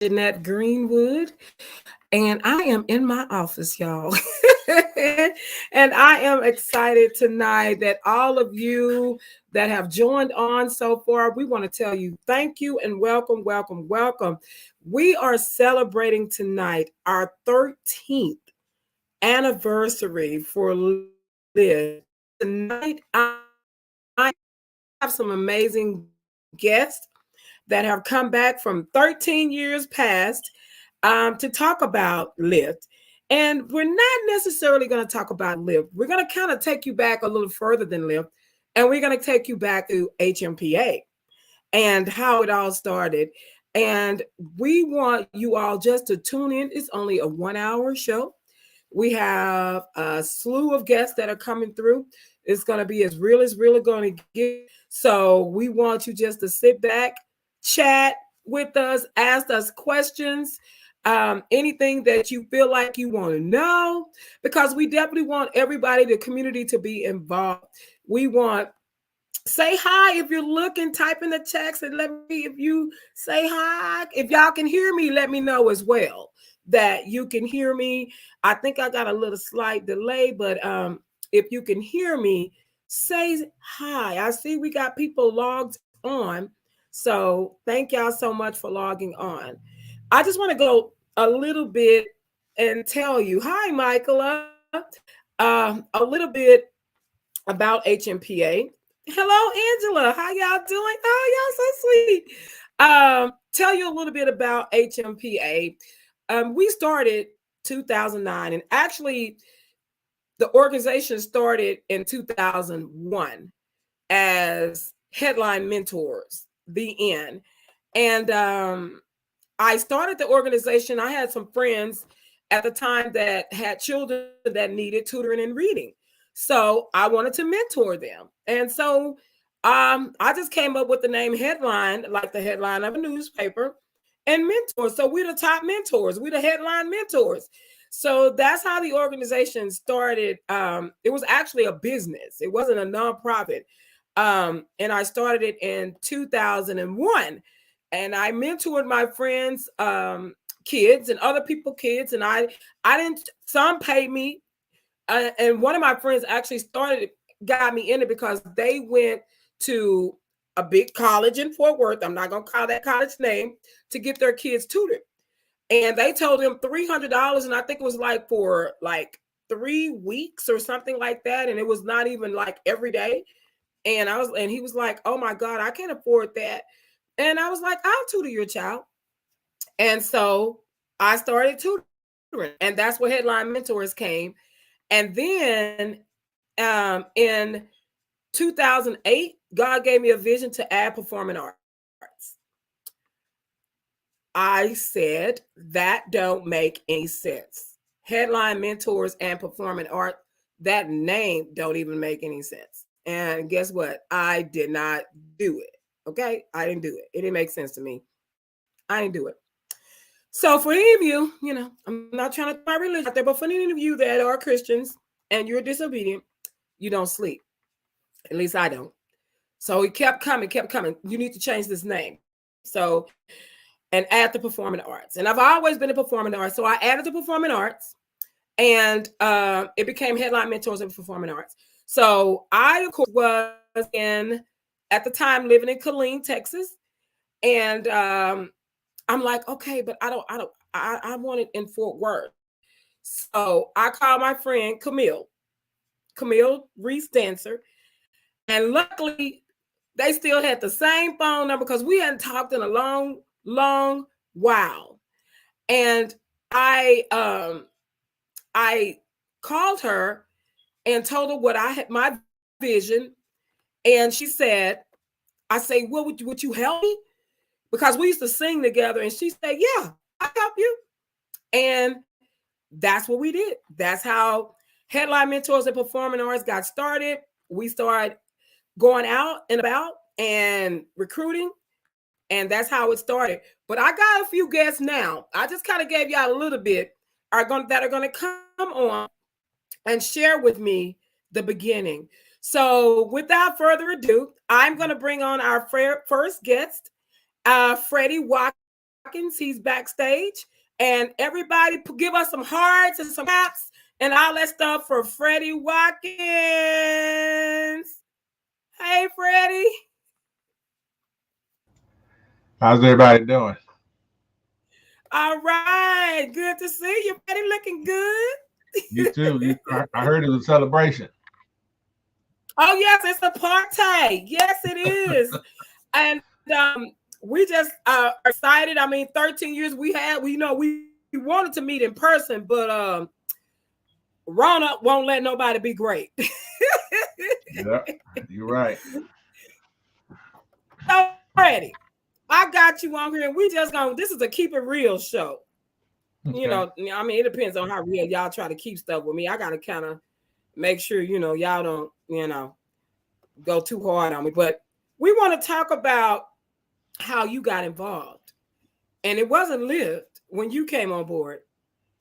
Jeanette Greenwood, and I am in my office, y'all. And I am excited tonight that all of you that have joined on so far, we want to tell you thank you and welcome, welcome, welcome. We are celebrating tonight our 13th anniversary for Live. Tonight, I have some amazing guests that have come back from 13 years past to talk about Lyft. And we're not necessarily going to talk about Lyft. We're going to kind of take you back a little further than Lyft, and we're going to take you back to Hmpa and how it all started. And we want you all just to tune in. It's only a 1 hour show. We have a slew of guests that are coming through. It's going to be as real as really going to get. So we want you just to sit back, chat with us, ask us questions, anything that you feel like you want to know, because we definitely want everybody, the community, to be involved. We want say hi if you're looking, type in the text and let me, if you say hi, if y'all can hear me, let me know as well that you can hear me. I think I got a little slight delay, but if you can hear me, say hi. I see we got people logged on. So thank y'all so much for logging on. I just want to go a little bit and tell you, hi, Michaela, a little bit about HMPA. Hello, Angela. How y'all doing? Oh, y'all so sweet. Tell you a little bit about HMPA. We started 2009, and actually, the organization started in 2001 as Headline Mentors, the end. And I started the organization. I had some friends at the time that had children that needed tutoring and reading. So I wanted to mentor them. And so I just came up with the name Headline, like the headline of a newspaper, and mentors. So we're the top mentors. We're the headline mentors. So that's how the organization started. It was actually a business. It wasn't a nonprofit. And I started it in 2001. And I mentored my friends, kids and other people, kids. And I didn't, some paid me. And one of my friends actually got me in it because they went to a big college in Fort Worth. I'm not going to call that college name, to get their kids tutored. And they told him $300. And I think it was like for like 3 weeks or something like that. And it was not even like every day. And he was like, oh my God, I can't afford that. And I was like, I'll tutor your child. And so I started tutoring. And that's where Headline Mentors came. And then in 2008, God gave me a vision to add performing arts. I said, that don't make any sense. Headline Mentors and Performing Art, that name don't even make any sense. And guess what? I did not do it. Okay? I didn't do it. It didn't make sense to me. I didn't do it. So for any of you, I'm not trying to throw my religion out there, but for any of you that are Christians and you're disobedient, you don't sleep. At least I don't. So he kept coming. You need to change this name. So, and add the performing arts. And I've always been in performing arts. So I added the performing arts, and it became Headline Mentors in Performing Arts. So I, of course, was at the time, living in Killeen, Texas. And I'm like, okay, but I want it in Fort Worth. So I called my friend Camille Reese Dancer. And luckily, they still had the same phone number because we hadn't talked in a long, long while. And I called her and told her what I had, my vision. And she said, I say, well, would you help me? Because we used to sing together. And she said, yeah, I'll help you. And that's what we did. That's how Headline Mentors and Performing Arts got started. We started going out and about and recruiting. And that's how it started. But I got a few guests now. I just kind of gave y'all a little bit that are going to come on and share with me the beginning. So without further ado, I'm going to bring on our first guest, Freddy Watkins. Watkins. He's backstage. And everybody give us some hearts and some claps and all that stuff for Freddie Watkins. Hey, Freddie. How's everybody doing? All right. Good to see you. Freddie looking good. You too. I heard it was a celebration. Oh, yes, it's a party. Yes, it is. And we just are excited. I mean, 13 years we wanted to meet in person, but Rona won't let nobody be great. Yeah, you're right. So, Freddie, I got you on here, and we just this is a keep it real show. Okay. I mean, it depends on how real y'all try to keep stuff with me. I got to kind of make sure, y'all don't, go too hard on me. But we want to talk about how you got involved. And it wasn't lived when you came on board.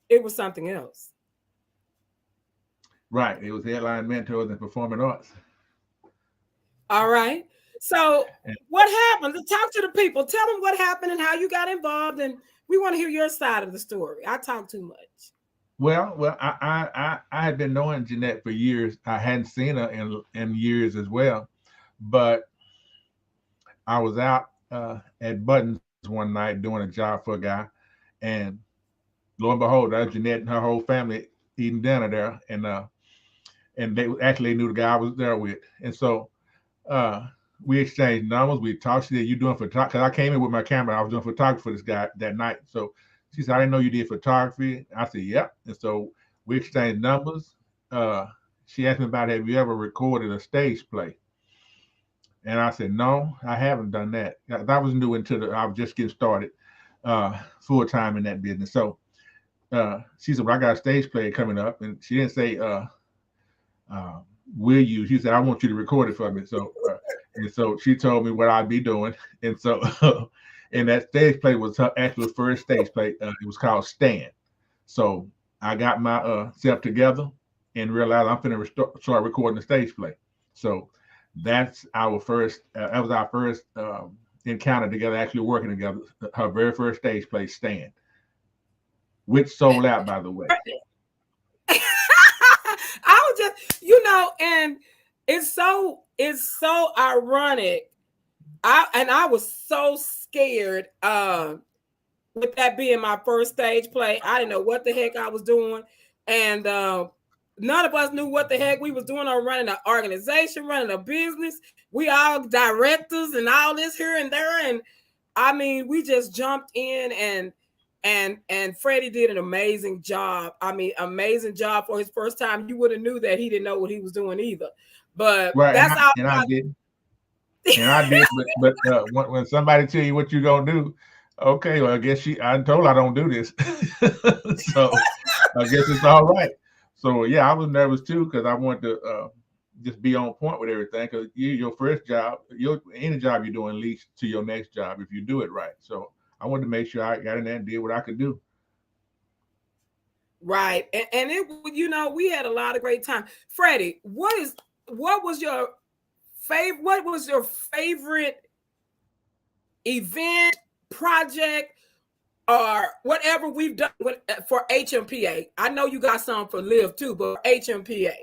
It was something else. Right. It was Headline Mentors and Performing Arts. All right. So what happened? Talk to the people. Tell them what happened and how you got involved. And we want to hear your side of the story. I talk too much. Well, I had been knowing Jeanette for years. I hadn't seen her in years as well. But I was out at Buttons one night doing a job for a guy. And lo and behold, that was Jeanette and her whole family eating dinner there. And they actually knew the guy I was there with. And so we exchanged numbers. We talked. She said, "You doing photography?" Because I came in with my camera. I was doing photography for this guy that night. So she said, "I didn't know you did photography." I said, "Yep." And so we exchanged numbers. She asked me about, have you ever recorded a stage play? And I said, no, I haven't done that. I was new I was just getting started full time in that business. So she said, well, I got a stage play coming up. And she didn't say, will you? She said, I want you to record it for me. So, and so she told me what I'd be doing. And so, and that stage play was her actual first stage play. It was called Stand. So I got my self together and realized I'm finna start recording the stage play. So that's our first, that was our first encounter together, actually working together. Her very first stage play, Stand, which sold out, by the way. I was just, and it's so ironic. I was so scared with that being my first stage play. I didn't know what the heck I was doing. And none of us knew what the heck we was doing on running an organization, running a business. We all directors and all this here and there. And I mean, we just jumped in and Freddie did an amazing job. I mean, amazing job for his first time. You would have knew that he didn't know what he was doing either. But right, that's how I did. And I did, but when somebody tell you what you're gonna do, okay, well, I guess I told her I don't do this. So I guess it's all right. So yeah, I was nervous too because I wanted to just be on point with everything. Because your first job, any job you're doing leads to your next job if you do it right. So I wanted to make sure I got in there and did what I could do. Right, and it, we had a lot of great time. Freddie, what was your favorite event, project, or whatever we've done for Hmpa? I know you got some for Live too, but Hmpa.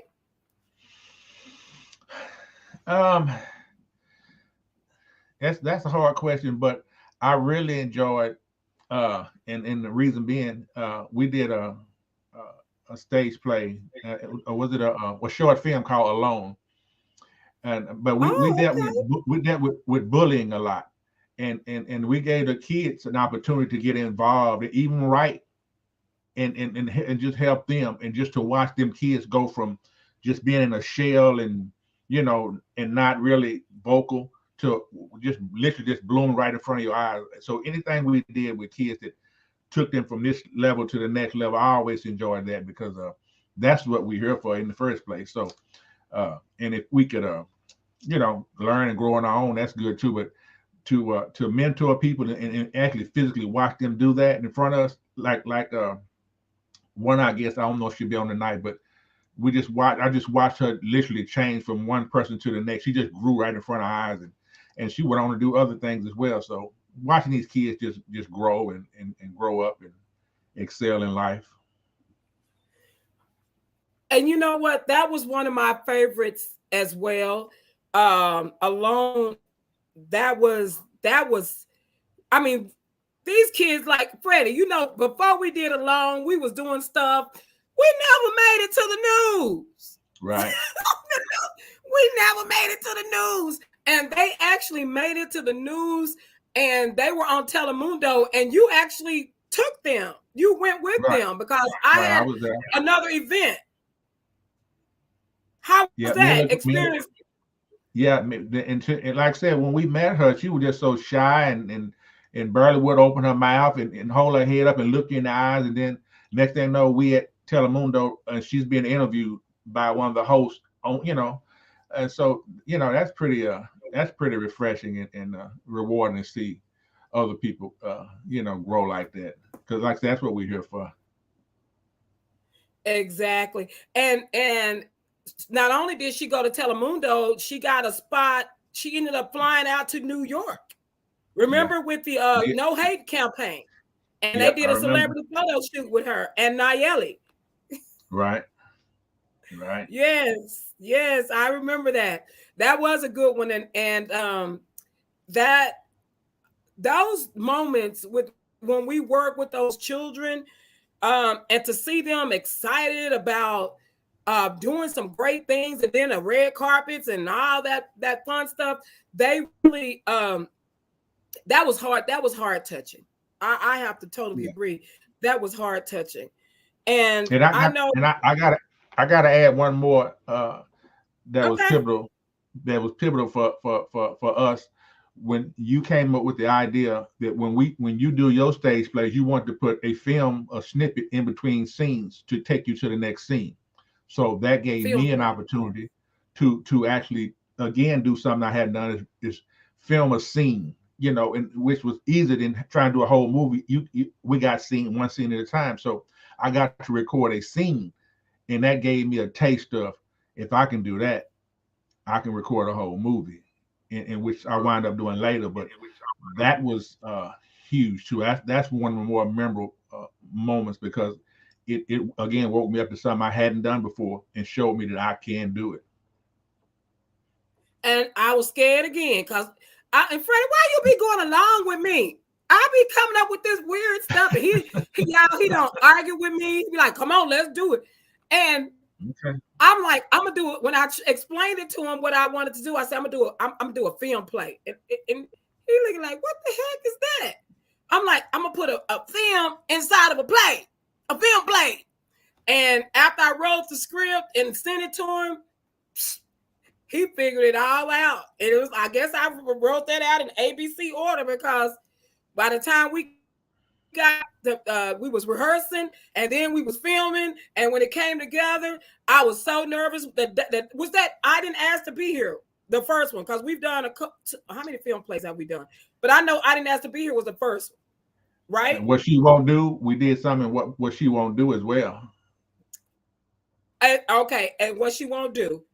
That's a hard question, but I really enjoyed, and the reason being, we did a stage play, or was it a short film called Alone? But we dealt with bullying a lot, and we gave the kids an opportunity to get involved and even write and just help them, and just to watch them kids go from just being in a shell and and not really vocal to just literally just bloom right in front of your eyes. So anything we did with kids that took them from this level to the next level, I always enjoyed that because that's what we're here for in the first place. So and if we could learn and grow on our own, that's good too. But to mentor people and actually physically watch them do that in front of us, like one, I guess, I don't know if she'll be on tonight, but I just watched her literally change from one person to the next. She just grew right in front of our eyes, and she went on to do other things as well. So watching these kids just grow and grow up and excel in life. And you know what? That was one of my favorites as well. Alone, that was, I mean, these kids like Freddie, you know, before we did Alone, we was doing stuff. We never made it to the news. Right. We never made it to the news. And they actually made it to the news, and they were on Telemundo, and you actually took them. You went with them because I had another event. How was that experience? And like I said, when we met her, she was just so shy and barely would open her mouth and hold her head up and look you in the eyes. And then next thing you know, we at Telemundo, and she's being interviewed by one of the hosts on, you know. And so, you know, that's pretty refreshing and rewarding to see other people, you know, grow like that. Because like that's what we're here for. Exactly. And not only did she go to Telemundo, she got a spot. She ended up flying out to New York. Remember with the No Hate campaign. And they did a celebrity photo shoot with her and Nayeli. Right. Yes, I remember that. That was a good one. And that those moments with when we work with those children, and to see them excited about doing some great things, and then the red carpets and all that fun stuff, they really that was hard touching. I have to totally agree. That was hard touching. And I know, and I gotta add one more that was pivotal. That was pivotal for us when you came up with the idea that when you do your stage plays, you want to put a snippet in between scenes to take you to the next scene. So that gave me an opportunity to actually again do something I hadn't done is film a scene, you know, and which was easier than trying to do a whole movie. We got one scene at a time. So I got to record a scene, and that gave me a taste of, if I can do that, I can record a whole movie, in which I wind up doing later. But that was huge too. That's one of the more memorable moments, because it again woke me up to something I hadn't done before and showed me that I can do it. And I was scared again because and Freddie, why you be going along with me? I be coming up with this weird stuff, and he don't argue with me. He be like, "Come on, let's do it." And I'm like, I'm gonna do it. When I explained it to him what I wanted to do, I said, I'm gonna do a film play, and he looking like, "What the heck is that?" I'm like, I'm gonna put a film inside of a film play. And after I wrote the script and sent it to him, he figured it all out. And it was, I guess I wrote that out in ABC order, because by the time we got we was rehearsing, and then we was filming, and when it came together, I was so nervous that was that I didn't ask to be here, the first one, because we've done how many film plays have we done? But I know I didn't ask to be here was the first one, right? And What She Won't Do, we did something what She Won't Do as well. And What She Won't Do,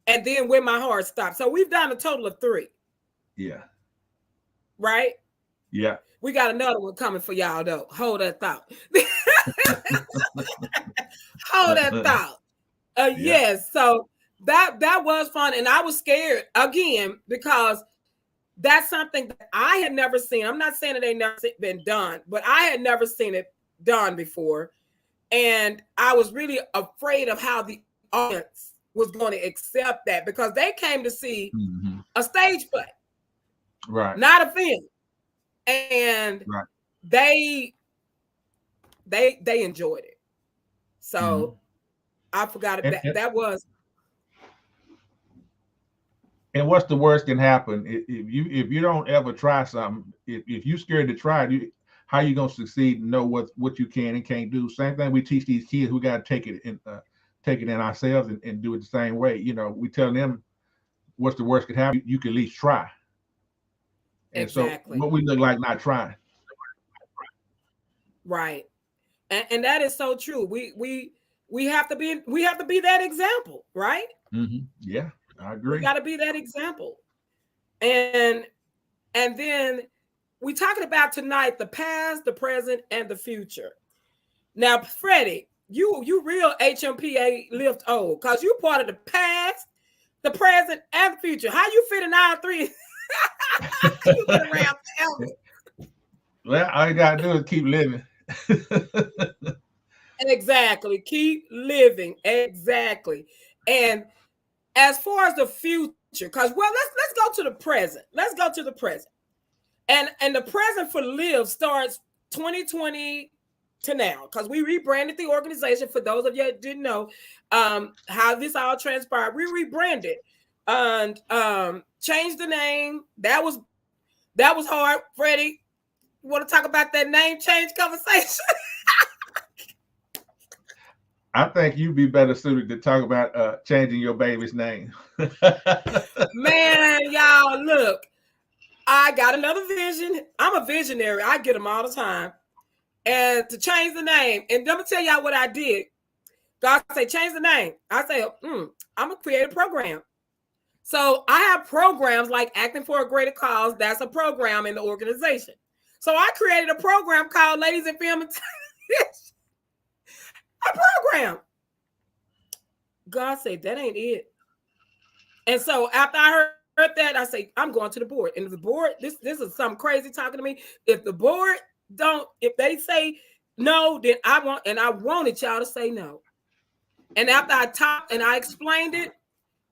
and then When My Heart Stops. So we've done a total of 3. Yeah. Right? Yeah. We got another one coming for y'all, though. Hold that thought. Hold that thought. Yes. So that was fun. And I was scared again, because that's something that I had never seen. I'm not saying that they never been done, but I had never seen it done before. And I was really afraid of how the audience was going to accept that, because they came to see a stage play, right? Not a film. And they enjoyed it. So I forgot that was. And what's the worst can happen if you don't ever try something? If you're scared to try it, how you gonna succeed and know what you can and can't do? Same thing we teach these kids. We gotta take it in ourselves and do it the same way. You know, we tell them what's the worst can happen. You can at least try. And exactly. So what we look like not trying. Right. And that is so true. We have to be that example, right? Yeah, I agree. We got to be that example. And then we're talking about tonight the past, the present, and the future. Now, Freddie, you real HMPA lived old because you part of the past, the present, and the future. How you fit in all three? You been around forever. Well, all you gotta do is keep living. Exactly. Keep living. Exactly. And as far as the future, because let's go to the present. Let's go to the present. And the present for Live starts 2020 to now, because we rebranded the organization. For those of you that didn't know how this all transpired, we rebranded and changed the name. That was hard. Freddie, you want to talk about that name change conversation? I think you'd be better suited to talk about changing your baby's name. Man, y'all, look, I got another vision. I'm a visionary. I get them all the time. And to change the name, and let me tell y'all what I did. God say, change the name. I say, I'm gonna create a program. So I have programs like Acting for a Greater Cause. That's a program in the organization. So I created a program called Ladies in Film and a program. God said, that ain't it. And so after I heard that, I say, I'm going to the board. And if the board, this is something crazy talking to me. If the board if they say no, then I wanted y'all to say no. And after I talked and I explained it,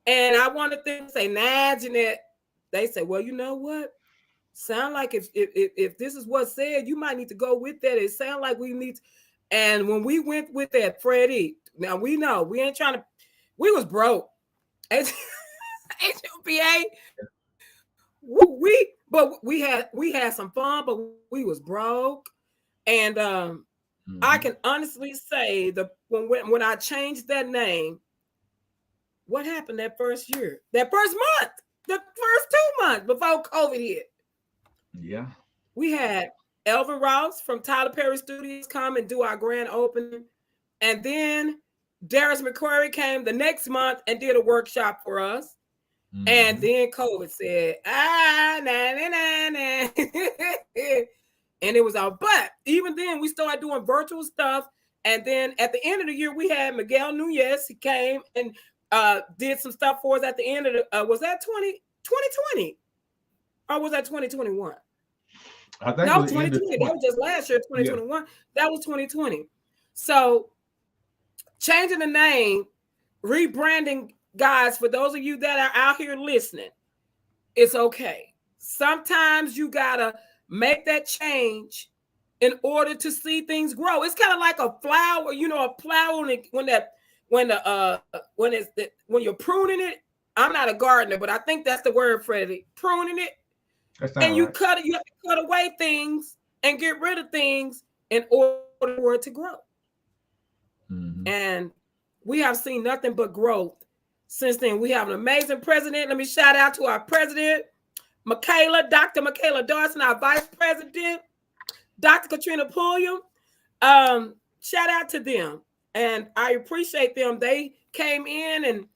and I wanted them to say, nah, Jeanette, they say, well, you know what? Sound like if this is what's said, you might need to go with that. It sound like we need to. And when we went with that, Freddie, now we know we ain't trying to, we was broke. HMPA, we had some fun, but we was broke. And I can honestly say when I changed that name, what happened that first year, that first month, the first 2 months before COVID hit? Yeah. We had Elvin Ross from Tyler Perry Studios come and do our grand opening. And then Darius McQuarrie came the next month and did a workshop for us. And then COVID said, nah. And it was our butt. Even then, we started doing virtual stuff. And then at the end of the year, we had Miguel Nunez. He came and did some stuff for us at the end of the, was that 2020? Or was that 2021? I think no, 2020. That was just last year, 2021. Yeah. That was 2020. So changing the name, rebranding, guys, for those of you that are out here listening, it's okay. Sometimes you gotta make that change in order to see things grow. It's kind of like a flower, a flower when you're pruning it. I'm not a gardener, but I think that's the word, Freddie. Pruning it. And you cut it, you have to cut away things and get rid of things in order for it to grow. And we have seen nothing but growth since then. We have an amazing president. Let me shout out to our president, Dr. Michaela Dawson, our vice president, Dr. Katrina Pulliam. Shout out to them. And I appreciate them. They came in and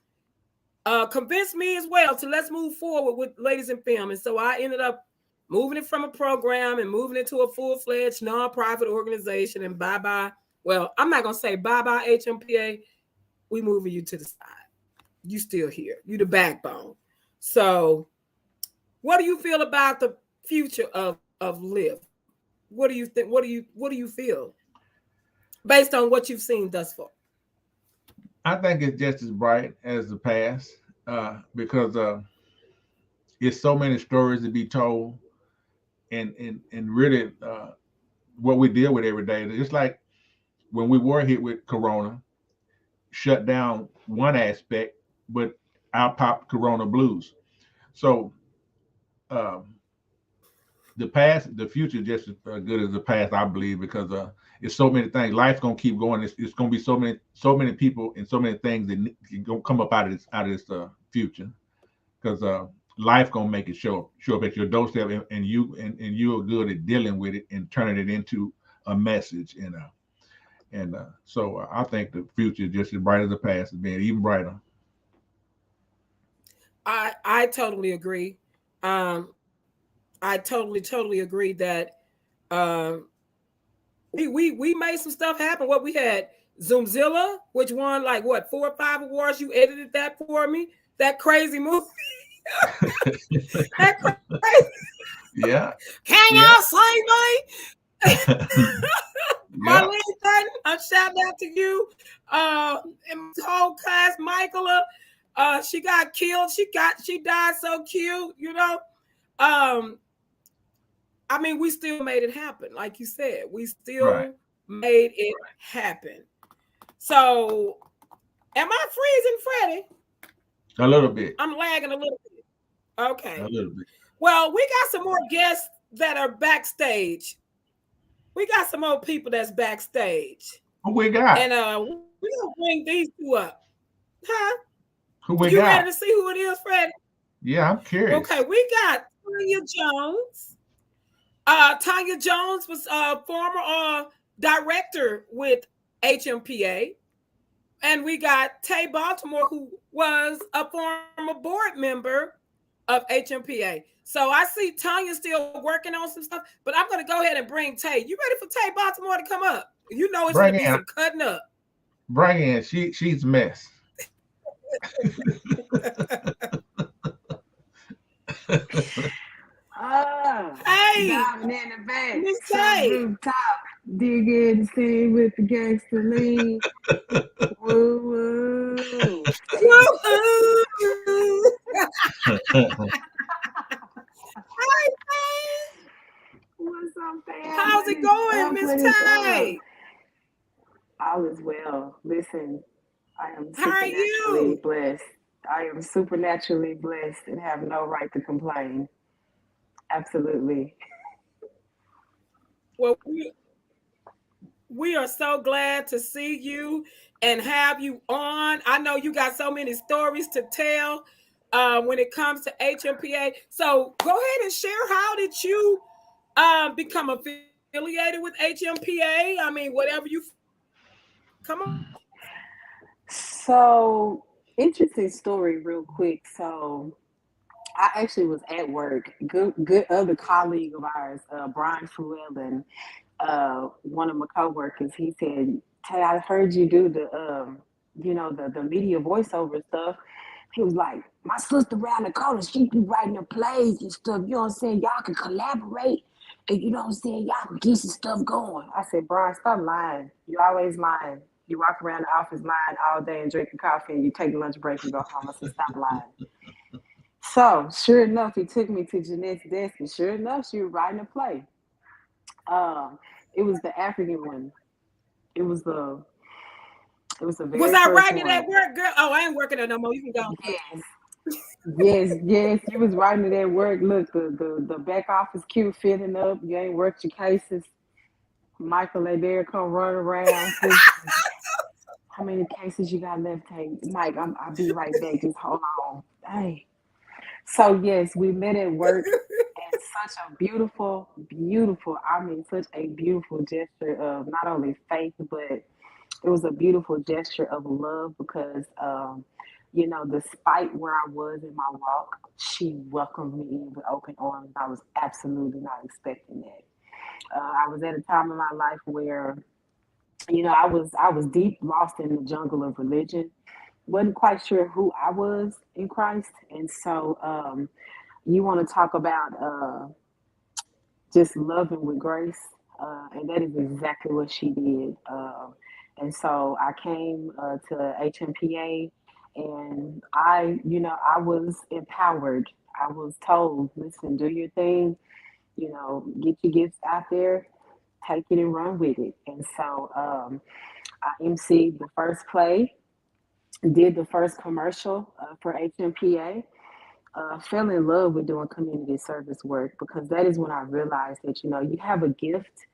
convinced me as well to let's move forward with Ladies in Film. And so I ended up moving it from a program and moving it to a full-fledged nonprofit organization. And bye-bye. Well, I'm not going to say bye-bye, HMPA. We moving you to the side. You still here. You the backbone. So what do you feel about the future of Live? What do you think? What do you feel based on what you've seen thus far? I think it's just as bright as the past because it's so many stories to be told, and really what we deal with every day. It's like when we were hit with Corona, shut down one aspect, but out popped Corona blues. So the past, the future, just as good as the past, I believe, because it's so many things. Life's gonna keep going. It's gonna be so many people and so many things that gonna come up out of this future, because life gonna make it show up at your doorstep, and you are good at dealing with it and turning it into a message, and so I think the future is just as bright as the past, is being even brighter. I totally agree. I totally agree that um, we made some stuff happen. What we had Zoomzilla, which won like what 4 or 5 awards. You edited that for me. That crazy movie. That crazy. Yeah, Can yeah, y'all see me? yeah, Marlene Thornton, a shout out to you. And my whole class, Michaela. She got killed. She died so cute, you know. Um, I mean, we still made it happen. Like you said, we right. still made it happen. So, am I freezing, Freddie? A little bit, I'm lagging a little bit. a Okay. little bit. Well, we got some more guests that are backstage. We got some more people that's backstage. Who we got? And we're gonna bring these two up. Huh? Who we You ready got? to see who it is, Freddie? Yeah, I'm Okay, curious. we got Tanya Jones. Tanya Jones was a former director with HMPA. And we got Tay Baltimore, who was a former board member of HMPA. So I see Tanya still working on some stuff, but I'm going to go ahead and bring Tay. You ready for Tay Baltimore to come up? You know it's going Bring to be in, some cutting up. bring in. She's a mess. Ah, Hey, diving in the back, Miss some Tay. rooftop, dig in the scene with the gangster lean. Woo woo. Woo-hoo. Hi, Tay. What's up, fam? How's What it is going, up? Miss What is up? Tay? All is well. Listen, I am How are supernaturally you? blessed. I am supernaturally blessed and have no right to complain. Absolutely. Well, we are so glad to see you and have you on. I know you got so many stories to tell when it comes to HMPA. So go ahead and share, how did you become affiliated with HMPA? I mean, whatever you come on. So, interesting story, real quick. So, I actually was at work. Good other colleague of ours, Brian Fruellen, one of my coworkers. He said, "Tay, I heard you do the media voiceover stuff." He was like, "My sister around the corner, she be writing the plays and stuff. You know what I'm saying? Y'all can collaborate, and you know what I'm saying? Y'all can get some stuff going." I said, "Brian, stop lying. You always lying. You walk around the office lying all day and drinking coffee, and you take a lunch break and go home." I said, "Stop lying." So, sure enough, he took me to Jeanette's desk, and sure enough, she was writing a play. Um, it was the African one. It was the it was the Was very I first writing it one. at work, girl? Oh, I ain't working there no more. You can go. Yes, yes. You was writing it at work. Look, the back office queue filling up. You ain't worked your cases. Michael they there come run around. How many cases you got left? Hey, Mike, I'll be right back. Just hold on. Hey. So yes, we met at work, and such a beautiful, I mean, such a beautiful gesture of not only faith, but it was a beautiful gesture of love because, despite where I was in my walk, she welcomed me in with open arms. I was absolutely not expecting that. I was at a time in my life where, I was deep lost in the jungle of religion. Wasn't quite sure who I was in Christ, and so you want to talk about just loving with grace, and that is exactly what she did. And so I came to HMPA, and I was empowered. I was told, listen, do your thing, get your gifts out there, take it and run with it. And so I emceed the first play, did the first commercial for HMPA, fell in love with doing community service work because that is when I realized that you have a gift,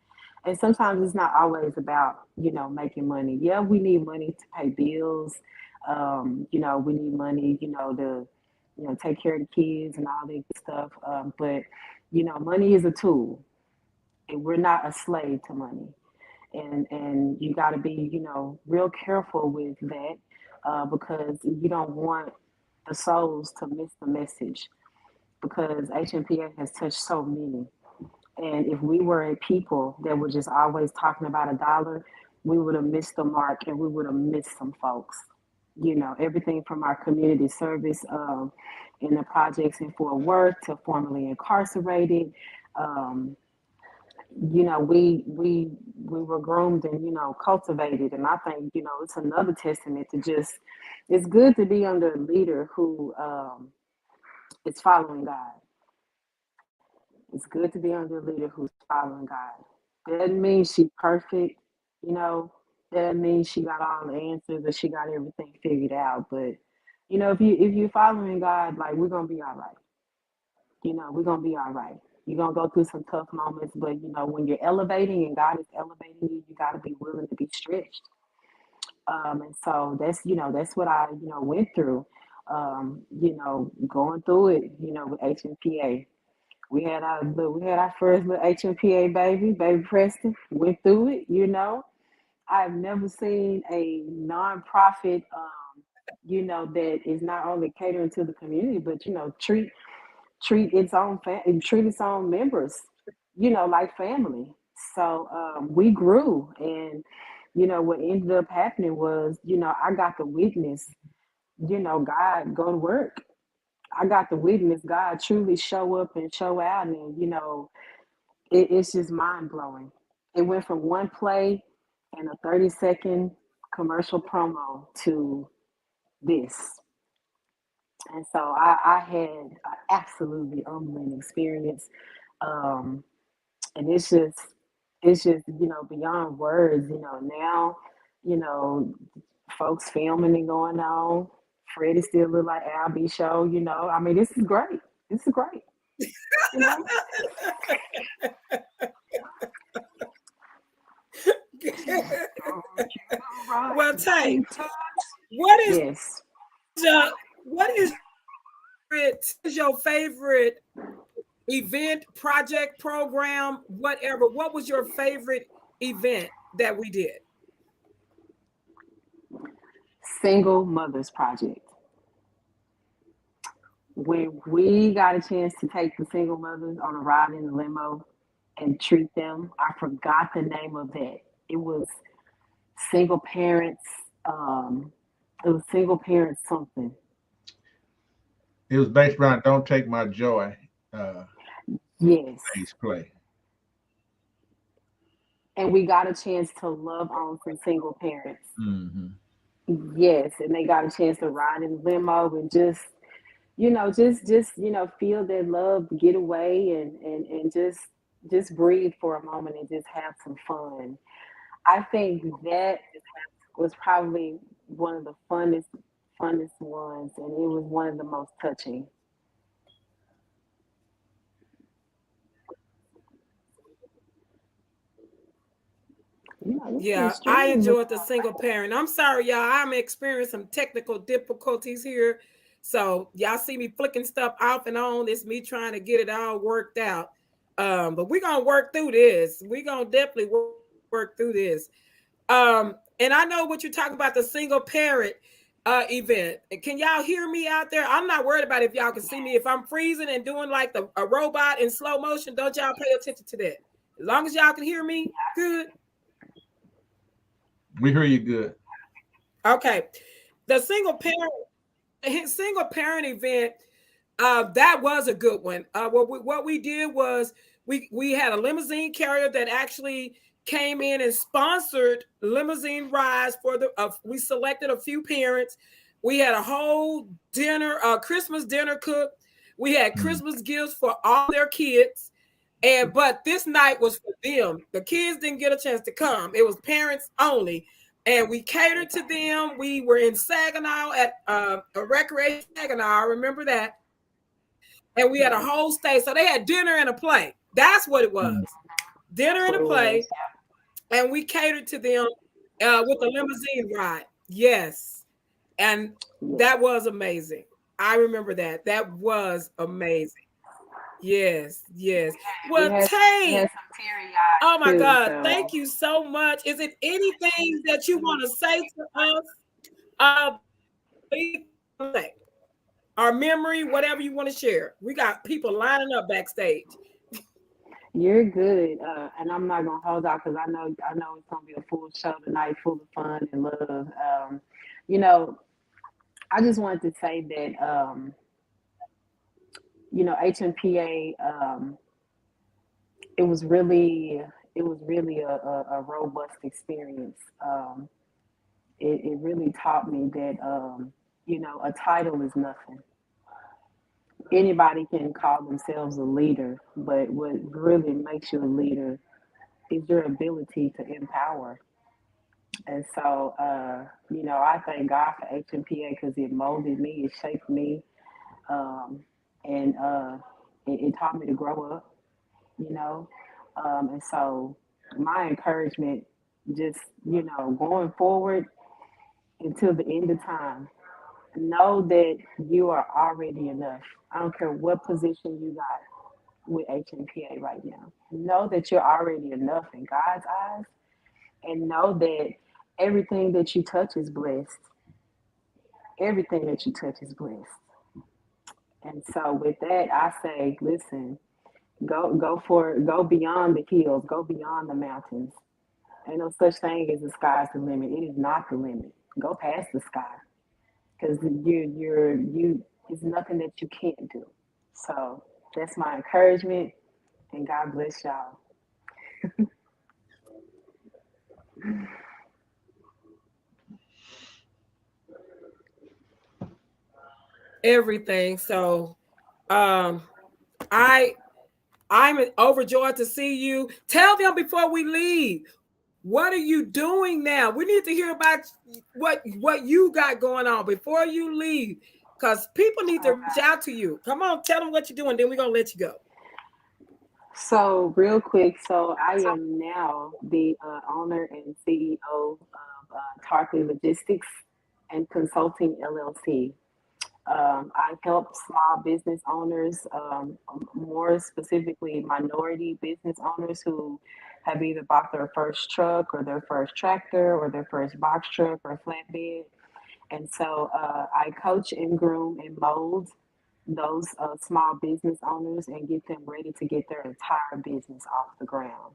and sometimes it's not always about making money. Yeah, we need money to pay bills. We need money, to take care of the kids and all that good stuff. But money is a tool, and we're not a slave to money. And you got to be real careful with that because you don't want the souls to miss the message. because HMPA has touched so many. And if we were a people that were just always talking about a dollar, we would have missed the mark and we would have missed some folks. You know, everything from our community service in the projects in Fort Worth to formerly incarcerated. Um, you know, we were groomed and, you know, cultivated. And I think, you know, it's another testament to just, it's good to be under a leader who is following God. It's good to be under a leader who's following God. Doesn't mean she's perfect, you know. Doesn't mean she got all the answers or she got everything figured out. But you know, if you're following God, like we're gonna be all right. You know, we're gonna be all right. You're gonna go through some tough moments, but you know, when you're elevating and God is elevating you, you gotta be willing to be stretched. And so that's, you know, that's what I, you know, went through. You know, going through it, you know, with HMPA. We had our first little HMPA baby Preston. Went through it, you know. I've never seen a nonprofit, you know, that is not only catering to the community, but you know, treat its own treat its own members, you know, like family. So we grew, and you know, what ended up happening was, you know, I got to witness, you know, God go to work. I got to witness God truly show up and show out, and you know, it's just mind blowing. It went from one play and a 30-second commercial promo to this. And so I had an absolutely humbling experience. Um, and it's just, you know, beyond words, you know, now, you know, folks filming and going on. Freddie still look like Albie show, you know. I mean, this is great. This is great. You know? Well, Tay, what is Yes. what is your favorite event, project, program, whatever? What was your favorite event that we did? Single Mothers Project. When we got a chance to take the single mothers on a ride in the limo and treat them, I forgot the name of that. It was single parents. It was single parents something. It was based around "Don't Take My Joy" Yes. stage play. And we got a chance to love on some single parents. Mm-hmm. Yes, and they got a chance to ride in the limo and just, you know, just you know, feel their love, get away and just breathe for a moment and just have some fun. I think that was probably one of the funnest ones, and it was one of the most touching. You know, this Yeah, is I streaming. enjoyed the single parent. I'm sorry, y'all. I'm experiencing some technical difficulties here. So y'all see me flicking stuff off and on. It's me trying to get it all worked out. But we're gonna work through this. We're gonna definitely work through this. And I know what you're talking about, the single parent event. Can y'all hear me out there? I'm not worried about if y'all can see me. If I'm freezing and doing like a robot in slow motion, don't y'all pay attention to that. As long as y'all can hear me, good. We hear you good. Okay. The single parent event, that was a good one. What we did was we had a limousine carrier that actually came in and sponsored limousine rides for we selected a few parents. We had a whole dinner, Christmas dinner cooked. We had Christmas gifts for all their kids. But this night was for them. The kids didn't get a chance to come. It was parents only. And we catered to them. We were in Saginaw at a recreation Saginaw. I remember that. And we had a whole stay. So they had dinner and a play. That's what it was. Dinner and a play. And we catered to them with a limousine ride. Yes. And that was amazing. I remember that. That was amazing. Yes, yes. We Well, had Tay, some teary oh eyes my too. God, So thank you so much. Is it anything that you want to say to us? Uh, our memory, whatever you want to share. We got people lining up backstage. You're good, and I'm not gonna hold out because I know it's gonna be a full show tonight, full of fun and love. You know, I just wanted to say that HMPA, it was really a robust experience. It really taught me that a title is nothing. Anybody can call themselves a leader, but what really makes you a leader is your ability to empower. And so, I thank God for HMPA because it molded me, it shaped me, um, and it taught me to grow up, you know. And so, my encouragement, just, going forward until the end of time, know that you are already enough. I don't care what position you got with HMPA right now. Know that you're already enough in God's eyes, and know that everything that you touch is blessed. Everything that you touch is blessed. And so with that, I say, listen, go beyond the hills, go beyond the mountains. Ain't no such thing as the sky's the limit. It is not the limit. Go past the sky, because you it's nothing that you can't do. So that's my encouragement, and God bless y'all. Everything. So I I'm overjoyed to see you. Tell them before we leave, what are you doing now? We need to hear about what you got going on before you leave, because people need to reach out to you. Come on, tell them what you're doing, then we're gonna let you go. So real quick, so I am now the owner and CEO of Tarpon Logistics and Consulting LLC. I help small business owners, more specifically minority business owners who have either bought their first truck or their first tractor or their first box truck or flatbed. And so I coach and groom and mold those small business owners and get them ready to get their entire business off the ground.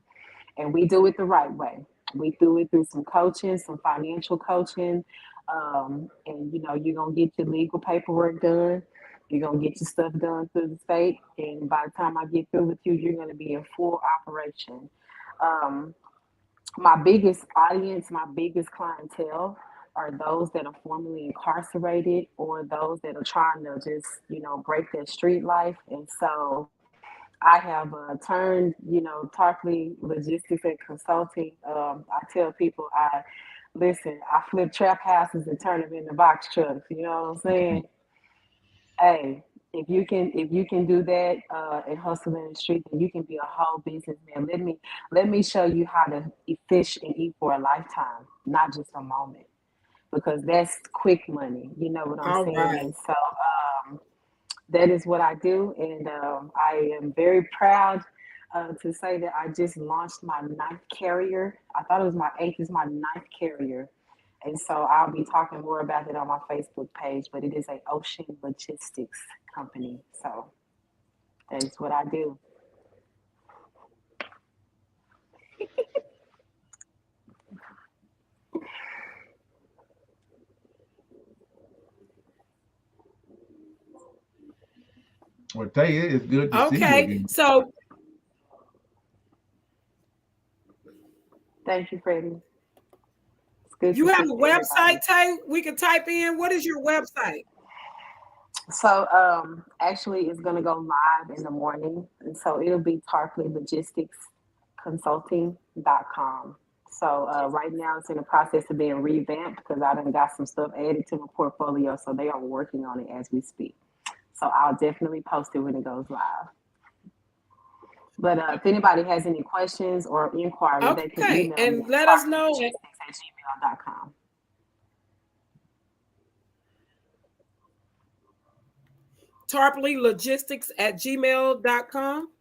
And we do it the right way. We do it through some coaching, some financial coaching, and you're gonna get your legal paperwork done. You're gonna get your stuff done through the state, and by the time I get through with you, you're gonna be in full operation. Um, my biggest audience, my biggest clientele are those that are formerly incarcerated or those that are trying to just, break their street life. And so I have turned, Tarpley Logistics and Consulting. I tell people, I flip trap houses and turn them into box trucks. You know what I'm saying? Hey, if you can do that and hustle in the street, then you can be a whole businessman. Let me show you how to fish and eat for a lifetime, not just a moment, because that's quick money. You know what I'm All saying? right. And so that is what I do, and I am very proud to say that I just launched my ninth carrier. I thought it was my eighth. It's my ninth carrier, and so I'll be talking more about it on my Facebook page. But it is a ocean logistics company, so that is what I do. Well, tell you, it's good to see you Okay. again. So Thank you, Freddie. It's good you to have see a everybody. website, Tay? We can type in. What is your website? So actually, it's gonna go live in the morning, and so it'll be Tarpley Logistics Consulting.com. So right now it's in the process of being revamped because I done got some stuff added to my portfolio. So they are working on it as we speak. So I'll definitely post it when it goes live. But if anybody has any questions or inquiry, they can Okay. email me And at let us know. tarpleylogistics@gmail.com. tarpleylogistics@gmail.com.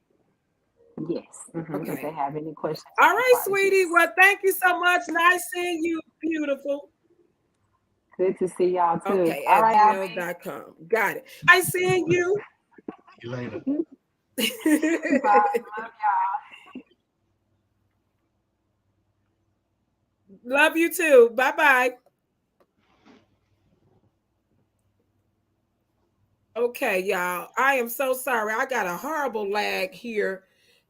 Yes. If they Okay. have any questions All or right, inquiries, sweetie. yes. Well, thank you so much. Nice seeing you. Beautiful. Good to see y'all too. Okay, All at right, gmail.com. Got it. I seeing you. See you later. bye. Love y'all. Love you too. Bye-bye. Okay, y'all. I am so sorry. I got a horrible lag here.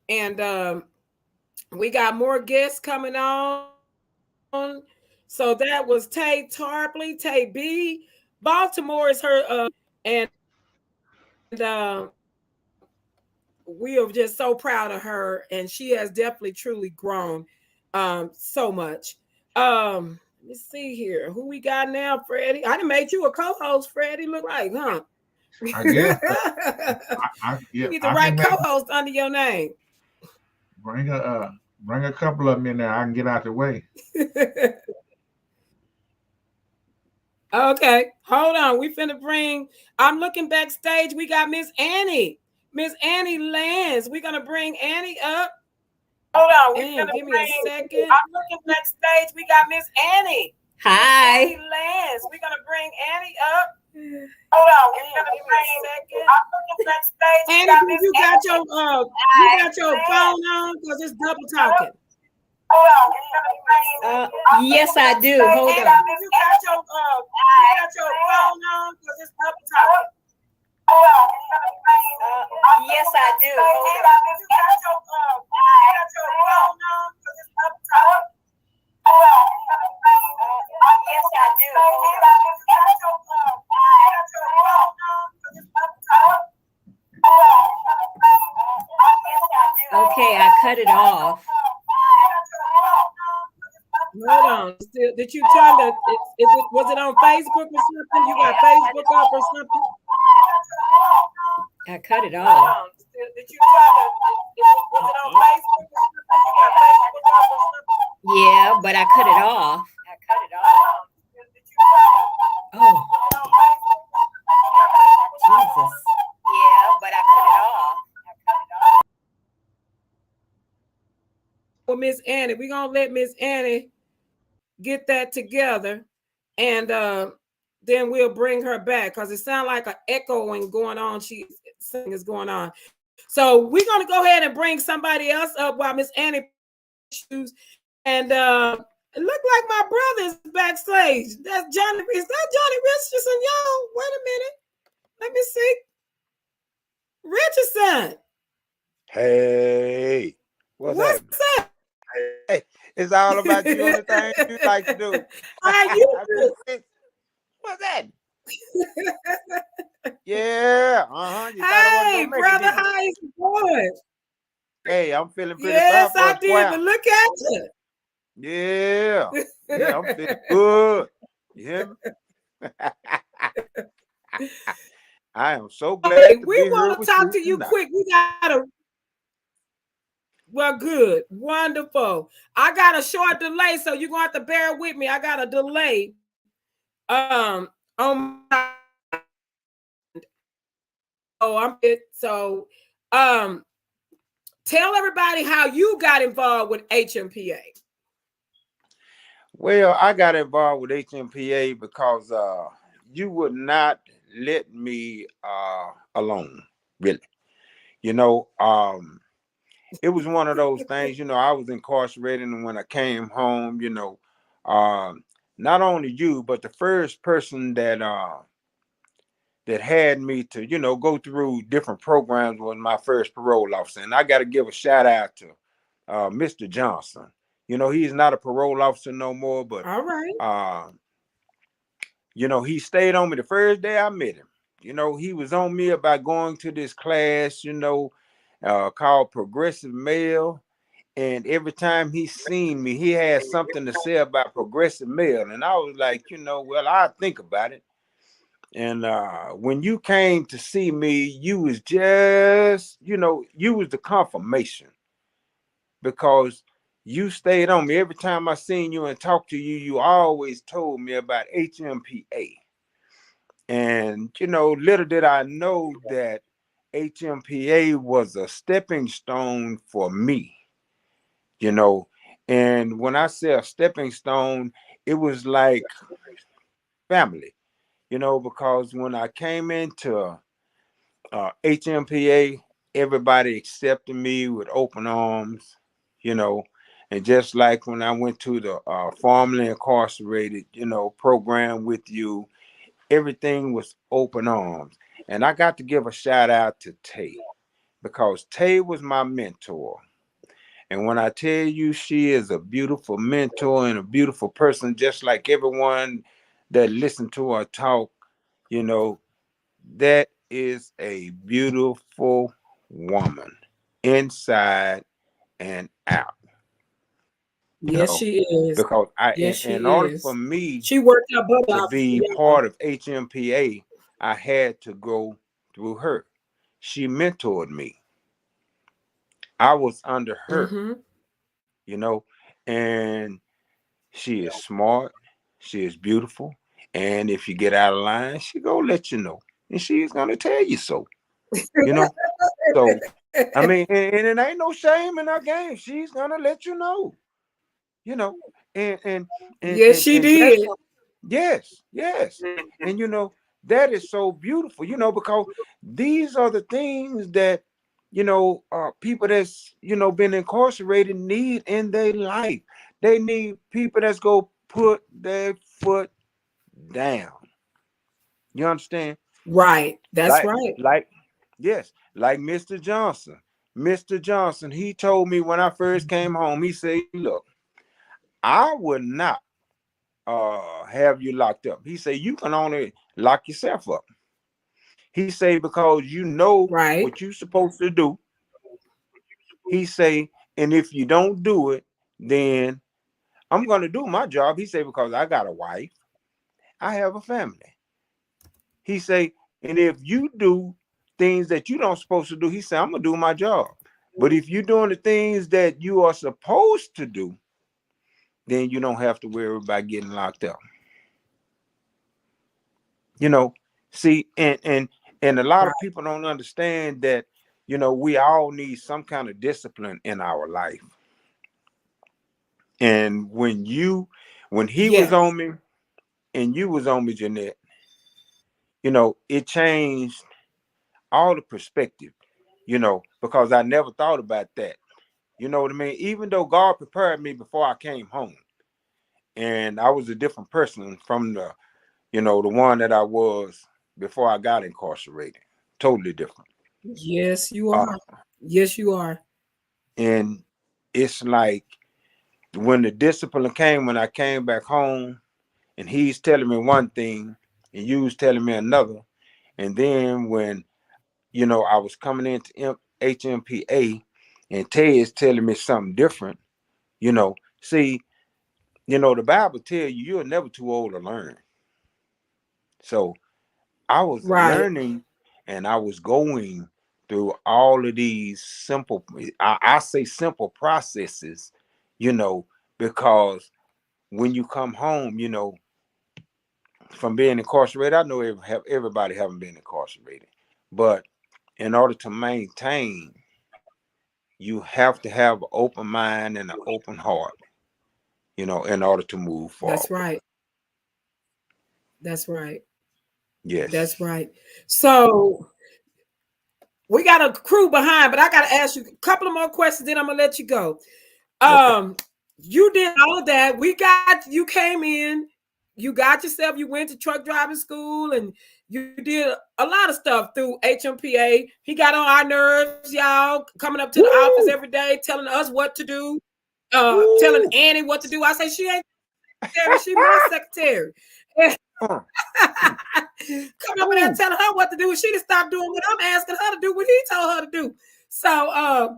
And we got more guests coming on. So that was Tay Tarpley, Tay B. Baltimore is her and we are just so proud of her, and she has definitely truly grown so much. Let me see here. Who we got now, Freddie? I done made you a co-host, Freddie. Look like, huh? I guess. You need the I right can make, co-host under your name. bring a couple of them in there. I can get out the way. Okay, hold on. We finna bring. I'm looking backstage. We got Miss Annie. Miss Annie Lands. We're gonna bring Annie up. Hold on. Give me a second. I'm looking backstage. We got Miss Annie. Hi. Annie Lands. We're gonna bring Annie up. Hold on. Give me a second. I'm looking backstage. Annie, you got your phone on because it's double talking. Yes, I do. Hold on. You got your phone on because it's double talking. Yes, I do. Hold on. You got your phone on because it's double talking. Yes, I do. Hold on. Okay, I cut it off. Hold on. Did you turn the? Was it on Facebook or something? You got Facebook up or something? I cut it off. Did you turn the? Was it on Facebook or something? You got Facebook up or something? Yeah, but I cut it off. Oh. Jesus. Yeah, but I cut it off. Well, Miss Annie, we're gonna let Miss Annie get that together, and then we'll bring her back because it sounds like an echoing going on. She's saying is going on. So we're gonna go ahead and bring somebody else up while Miss Annie choose. And it looked like my brother is backstage. That's Johnny. Is that Johnny Richardson, y'all? Wait a minute. Let me see. Richardson. Hey, what's up? Hey, it's all about you and the things you like to do. How you do? What's that? Yeah, Hey, brother, how you doing? Hey, I'm feeling pretty yes, fine. I did, but look at you. Yeah, I'm feeling good. Yeah. I am so glad Okay, to we be want here to with talk you to you tonight. quick. We got well, good, wonderful. I got a short delay, so you're gonna have to bear with me. I got a delay. On my so tell everybody how you got involved with Hmpa. Well, I got involved with Hmpa because you would not let me alone, really. You know, it was one of those things, I was incarcerated, and when I came home, not only you, but the first person that had me to, go through different programs was my first parole officer. And I got to give a shout out to Mr. Johnson. He's not a parole officer no more, but all right. He stayed on me the first day I met him. He was on me about going to this class, called Progressive Male. And every time he seen me, he had something to say about Progressive Male. And I was like, well, I'll think about it. And when you came to see me, you was just, you was the confirmation, because you stayed on me. Every time I seen you and talked to you, you always told me about Hmpa. And, little did I know that Hmpa was a stepping stone for me, And when I say a stepping stone, it was like family, because when I came into HMPA, everybody accepted me with open arms, you know, and just like when I went to the formerly incarcerated, program with you, everything was open arms. And I got to give a shout out to Tay, because Tay was my mentor. And when I tell you she is a beautiful mentor and a beautiful person, just like everyone that listened to her talk, you know, that is a beautiful woman inside and out, Yes, she is. because Yes, in she order for is. me She worked her butt to off. be Yeah. part of HMPA, I had to go through her. She mentored me. I was under her, Mm-hmm. you know, and she is smart, she is beautiful, and if you get out of line, she gonna let you know, and she's gonna tell you so, you know. So I mean, and it ain't no shame in our game. She's gonna let you know, you know, and and and Yes, and, she and that's did. yes, yes, and that is so beautiful, because these are the things that people that's been incarcerated need in their life. They need people that's go put their foot down. You understand? Right. That's Like, right. like, yes, like Mr. Johnson. Mr. Johnson, he told me when I first came home, he said, look, I would not have you locked up. He said, you can only lock yourself up. He say, because you know Right. what you're supposed to do. He say, and if you don't do it, then I'm gonna do my job. He say, because I got a wife, I have a family. He say, and if you do things that you don't supposed to do, he say, I'm gonna do my job. But if you're doing the things that you are supposed to do, then you don't have to worry about getting locked up. You know, see, and a lot Right. of people don't understand that, we all need some kind of discipline in our life. And when he was Yes. on me and you was on me, Jeanette, it changed all the perspective, because I never thought about that. You know what I mean? Even though God prepared me before I came home, and I was a different person from the one that I was before I got incarcerated. Totally different. Yes, you Uh, are. Yes, you are. and it's like when the discipline came, when I came back home, and he's telling me one thing, and you was telling me another, and then when I was coming into HMPA, and Tay is telling me something different. See, the Bible tells you you're never too old to learn. So I was Right. learning, and I was going through all of these simple, I say simple processes, you know, because when you come home, from being incarcerated, I know everybody haven't been incarcerated, but in order to maintain, you have to have an open mind and an open heart, in order to move That's forward. right. That's right. Yes. That's right. So we got a crew behind, but I got to ask you a couple of more questions, then I'm gonna let you go. Okay. Um, you did all of that. You came in, you got yourself, you went to truck driving school, and you did a lot of stuff through HMPA. He got on our nerves, y'all, coming up to the office Woo! every day, telling us what to do, telling Woo! Annie what to do. I say, she ain't secretary, she my secretary. Uh, mm, Come up in there Woo! telling her what to do, and she just stopped doing what I'm asking her to do, what he told her to do. So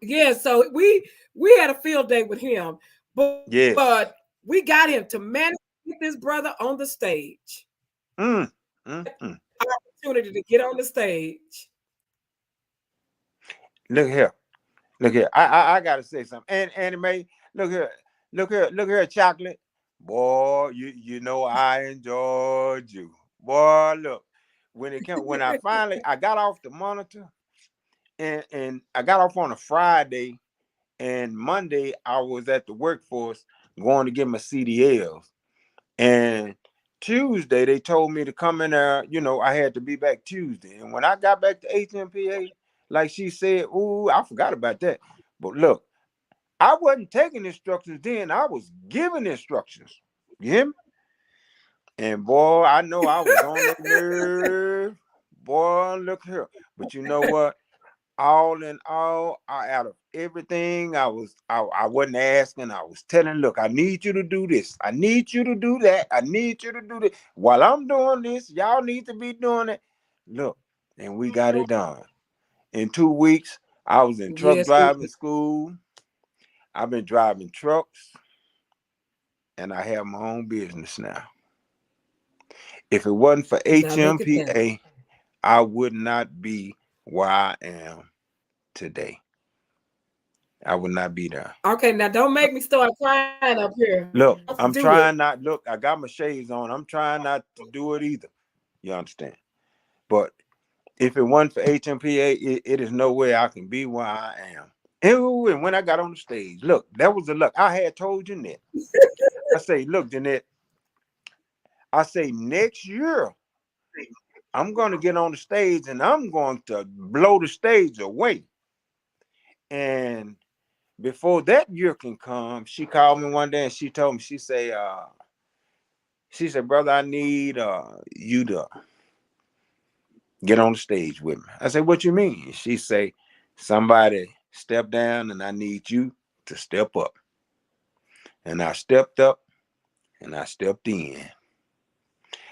yeah, so we had a field day with him, Yes. but we got him to manage this brother on the stage. Mm, mm, mm. Opportunity to get on the stage. Look here. Look here. I gotta say something. And Annie Mae, look here. Look here, chocolate. Boy, you know I enjoyed you. Boy, look. When I got off the monitor, and I got off on a Friday, and Monday I was at the workforce going to get my CDLs. And Tuesday, they told me to come in there. You know, I had to be back Tuesday. And when I got back to HMPA, like she said, ooh, I forgot about that. But look, I wasn't taking instructions then. I was giving instructions. You hear me? And boy, I know I was on the nerve. Boy, look here. But you know what? All in all, out of everything, I wasn't asking. I was telling, look, I need you to do this. I need you to do that. I need you to do this. While I'm doing this, y'all need to be doing it. Look, and we got it done. In 2 weeks, I was in truck Yes, driving school. I've been driving trucks, and I have my own business now. If it wasn't for now look at that. HMPA, I would not be where I am today. I would not be there. Okay, now don't make me start crying up here. Look, Don't I'm do trying it. not. Look, I got my shades on. I'm trying not to do it either. You understand? But if it wasn't for HMPA, it is no way I can be where I am. And when I got on the stage, look, that was the luck. I had told Jeanette. I say, look, Jeanette, I say next year, I'm going to get on the stage and I'm going to blow the stage away. And before that year can come, she called me one day and she told me, she said, brother, I need you to get on the stage with me. I said, what you mean? She say, somebody step down and I need you to step up. And I stepped up and I stepped in.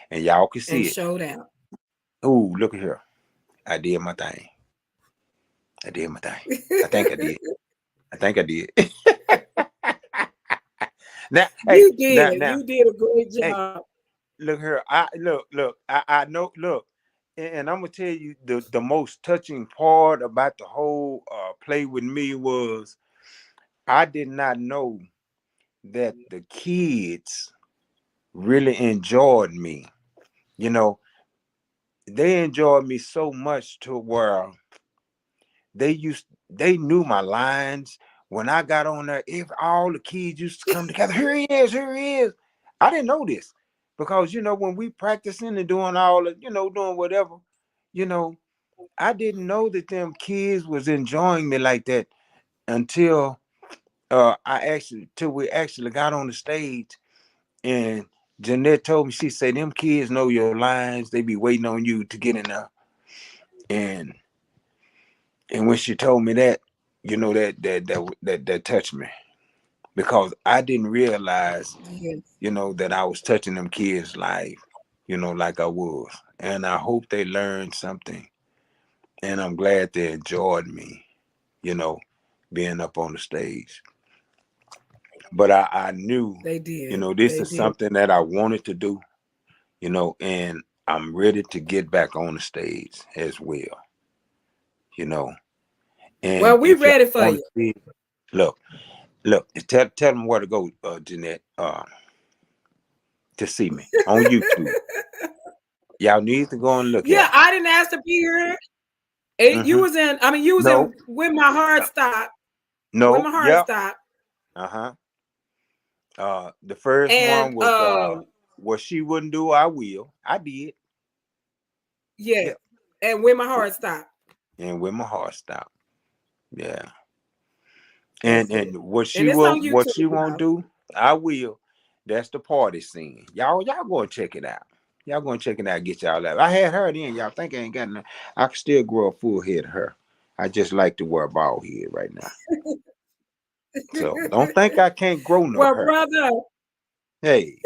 And y'all can see And it. showed out. Oh, look at here. I did my thing. I did my thing. I think I did. I think I did. Now, You did. now, You did a great hey, job. look here. I know. Look, and I'm gonna tell you the most touching part about the whole play with me was I did not know that the kids really enjoyed me. You know, they enjoyed me so much to where they knew my lines. When I got on there, if all the kids used to come together, here he is, here he is. I didn't know this because when we practicing and doing all the, doing whatever, you know, I didn't know that them kids was enjoying me like that until till we actually got on the stage. And Jeanette told me, she said, them kids know your lines. They be waiting on you to get in there. And when she told me that, that touched me because I didn't realize, Yes. that I was touching them kids' life, like I was. And I hope they learned something. And I'm glad they enjoyed me, being up on the stage. But I knew, They did. this They is did. something that I wanted to do, and I'm ready to get back on the stage as well, And Well, we if y'all ready for want you. to see, look, tell them where to go, Jeanette, to see me on YouTube. Y'all need to go and look Yeah, at it. I didn't ask to be here. You was in, you was No, in When My Heart Stopped. When no, My Heart yep. Stopped. The first And one was what she wouldn't do, I will. I did. yeah. Yep. And When My Heart Stopped. And when my heart stopped. Yeah. That's And it. what And she it's on won't YouTube, y'all. do, I will. That's the party scene. Y'all go and check it out. Y'all go and check it out, get y'all that. I had her then. Y'all think I ain't got nothing. I can still grow a full head of her. I just like to wear a bald head right now. So don't think I can't grow no Well, hair. brother. Hey.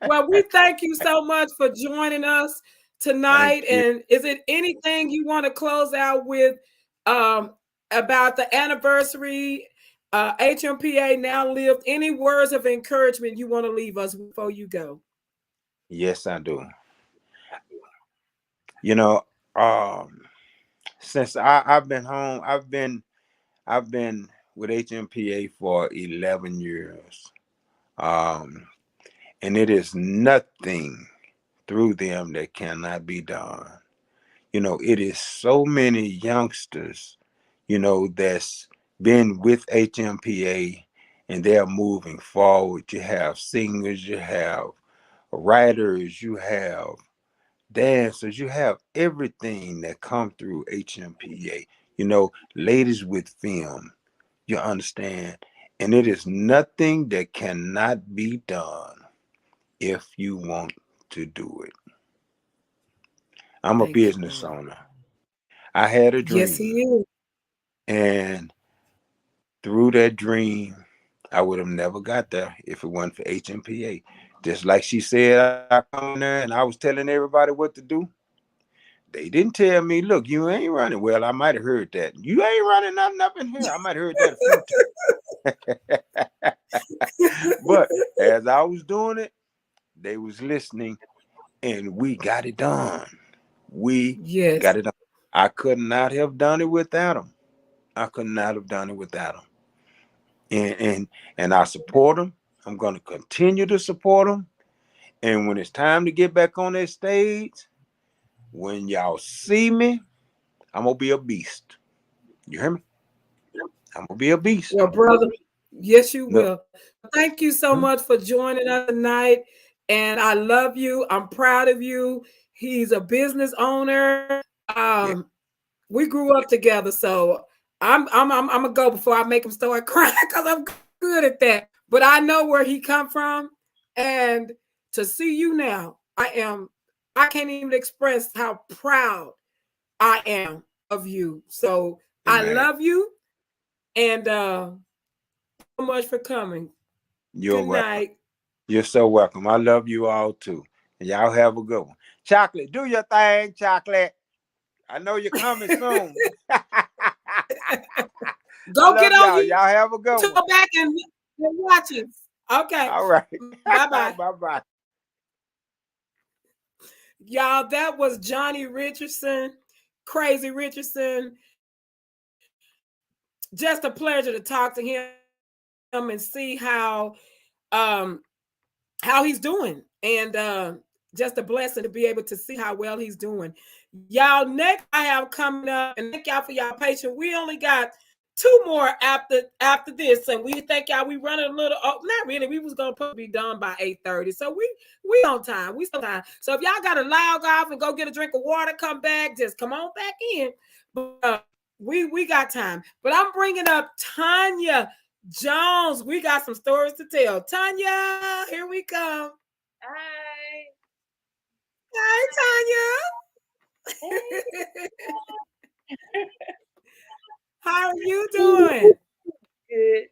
Well, we thank you so much for joining us tonight. And is it anything you want to close out with about the anniversary? HMPA Now Lived. Any words of encouragement you want to leave us before you go? Yes, I do. Since I've been home, I've been with HMPA for 11 years. And it is nothing through them that cannot be done. It is so many youngsters, that's been with HMPA and they're moving forward. You have singers, you have writers, you have dancers, you have everything that come through HMPA. You know, ladies with film, you understand, and it is nothing that cannot be done if you want to do it. I'm a Thank you, business brother. owner. I had a Yes, he dream, is. and through that dream, I would have never got there if it wasn't for HMPA. Just like she said, I come in there and I was telling everybody what to do. They didn't tell me, look, you ain't running. Well, I might have heard that. You ain't running nothing up in here. I might have heard that a few times. But as I was doing it, they was listening, and we got it done. We Yes. got it done. I could not have done it without them. I could not have done it without them. And I support them. I'm going to continue to support them. And when it's time to get back on that stage, when y'all see me, I'm going to be a beast. You hear me? I'm going to be a beast. Well, brother, yes, you No. will. Thank you so much for joining us tonight. And I love you. I'm proud of you. He's a business owner. We grew up together, so I'm gonna go before I make him start crying because I'm good at that. But I know where he come from, and to see you now, I can't even express how proud I am of you. So I love you, and so much for coming. You're Good welcome. night. You're so welcome. I love you all too. And y'all have a good one. Chocolate, do your thing, Chocolate. I know you're coming soon. Go get on y'all. Y'all have a good one. Go back and watch it. Okay. All right. Bye-bye. Bye-bye. Y'all, that was Johnny Richardson, Crazy Richardson. Just a pleasure to talk to him and see how he's doing. And just a blessing to be able to see how well he's doing. Y'all, next I have coming up, and thank y'all for y'all patience. We only got 2 more after this, and we thank y'all. We running a little. Oh, not really. We was gonna be done by 8:30, so we on time. We still time. So if y'all got to log off and go get a drink of water, come back. Just come on back in. But we got time. But I'm bringing up Tanya Jones. We got some stories to tell. Tanya, here we come. Hi. Hi, Tanya. How are you doing? Good.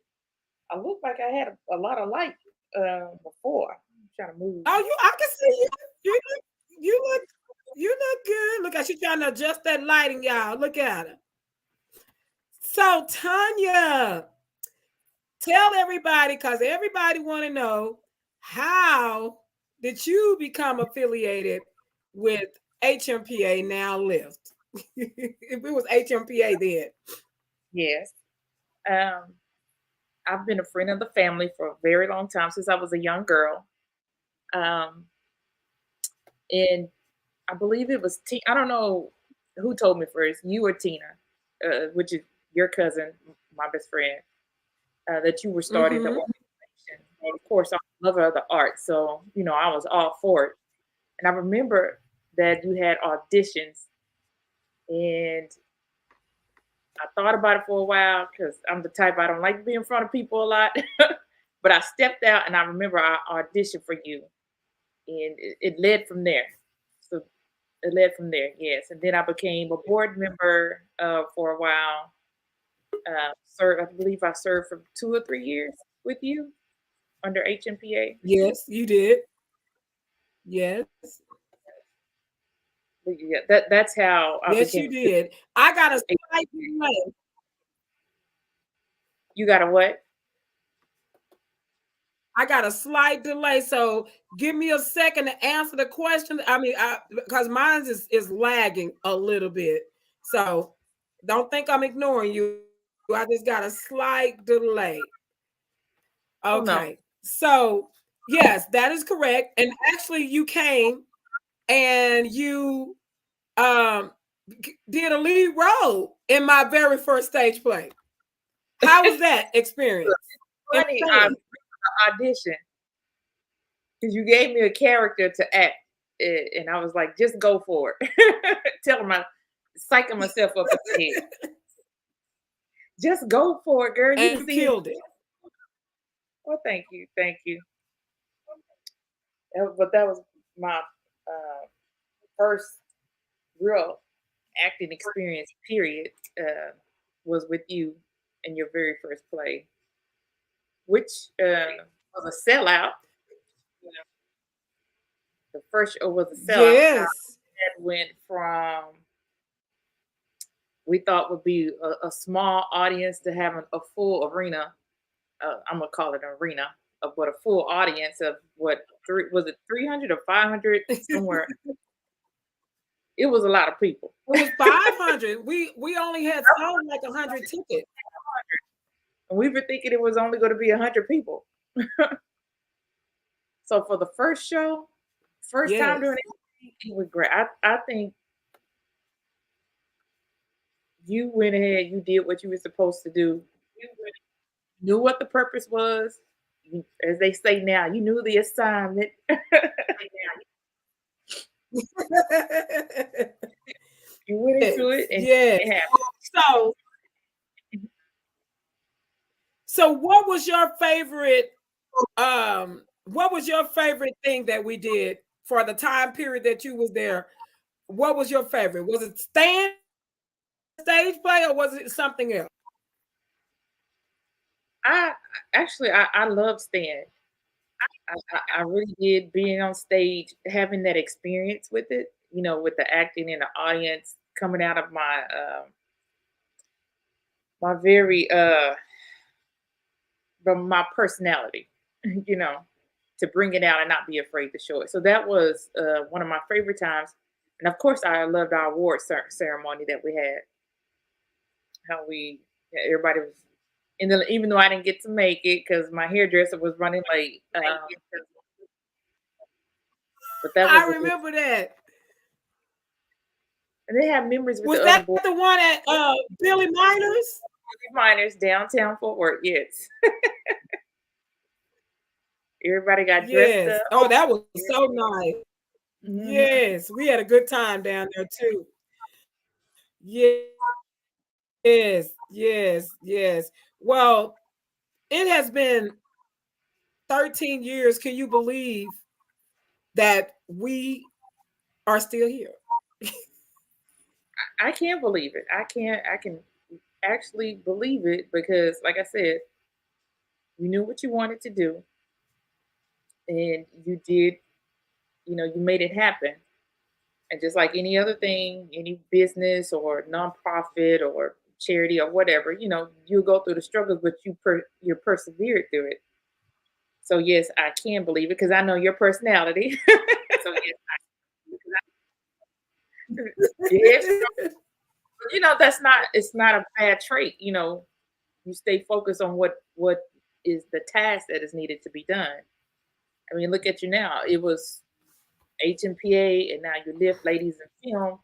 I look like I had a lot of light before. I'm trying to move. Oh, I can see you. You look good. Look at she trying to adjust that lighting, y'all. Look at her. So, Tanya, tell everybody, because everybody want to know, how did you become affiliated with HMPA, now Lyft? If it was HMPA then. Yes. I've been a friend of the family for a very long time, since I was a young girl. And I believe it was I don't know who told me first, you or Tina, which is your cousin, my best friend, that you were starting the organization. And of course, I'm a lover of the art, so I was all for it. And I remember that you had auditions, and I thought about it for a while because I'm the type, I don't like to be in front of people a lot. But I stepped out, and I remember I auditioned for you, and it led from there. So it led from there, yes. And then I became a board member for a while. I believe I served for 2 or 3 years with you under HMPA. Yes, you did. Yes. Yeah, that's how I Yes, became. you did. I got a slight delay. You got a what? I got a slight delay, so give me a second to answer the question. I mean, because mine is lagging a little bit, so don't think I'm ignoring you. I just got a slight delay. Okay, No. So yes, that is correct. And actually, you came and you did a lead role in my very first stage play. How was that experience? funny audition because you gave me a character to act, and I was like, just go for it. Tell him I'm psyching myself up at the head. Just go for it, girl. And you killed it. Well, thank you. But that was my first real acting experience. Period. Was with you in your very first play, which was a sellout. The first show was a sellout. Yes. That went from we thought would be a small audience to having a full arena. I'm gonna call it an arena of what a full audience of what was it 300 or 500 somewhere. It was a lot of people. It was 500. We only had sold like 100 tickets. And we were thinking it was only going to be 100 people. So for the first show, time doing it was great. I think you went ahead, you did what you were supposed to do. You knew what the purpose was. As they say now, you knew the assignment. You went into it and it happened. So what was your favorite thing that we did for the time period that you was there? What was your favorite? Was it stage play or was it something else? I love stand. I really did being on stage, having that experience with it, with the acting in the audience, coming out of my my very from my personality, to bring it out and not be afraid to show it. So that was one of my favorite times. And of course, I loved our award ceremony that we had. How everybody was, even though I didn't get to make it because my hairdresser was running late. But that was I remember that. And they have memories with was the that other boys. The one at Billy Miners? Billy Miners, downtown Fort Worth, yes. Everybody got dressed up. Oh, that was so nice. Mm-hmm. Yes, we had a good time down there too. Yes. Well, it has been 13 years. Can you believe that we are still here? I can't believe it. I can actually believe it because, like I said, you knew what you wanted to do and you did, you made it happen. And just like any other thing, any business or nonprofit or charity or whatever, you go through the struggles, but you persevered through it. So yes, I can believe it because I know your personality. So yes, it's not a bad trait. You stay focused on what is the task that is needed to be done. I mean, look at you now. It was Hmpa, and now you lift ladies in film.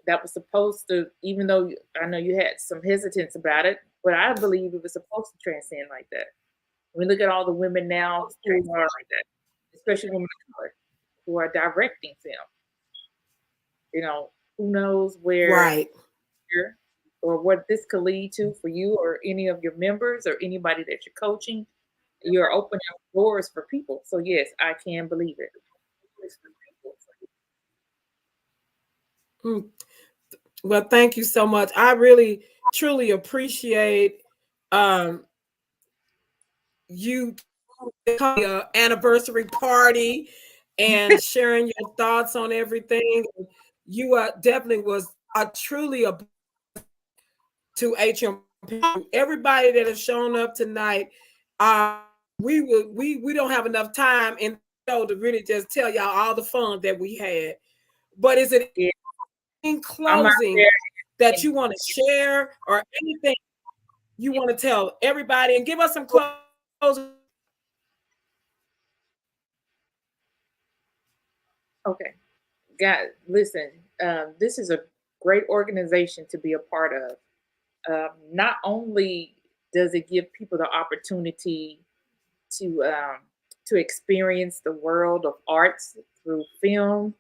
That was supposed to, even though I know you had some hesitance about it, but I believe it was supposed to transcend like that. I mean, look at all the women now who are like that, especially women of color who are directing film. Who knows where or what this could lead to for you or any of your members or anybody that you're coaching. You're opening up doors for people. So yes, I can believe it. Well, thank you so much. I really, truly appreciate you coming to your anniversary party and sharing your thoughts on everything. You definitely was truly a to Hmpa. Everybody that has shown up tonight, we don't have enough time in the show to really just tell y'all all the fun that we had. But is it in closing that you want to share or anything you want to tell everybody and give us some closing? Okay, guys, listen. This is a great organization to be a part of. Not only does it give people the opportunity to experience the world of arts through film,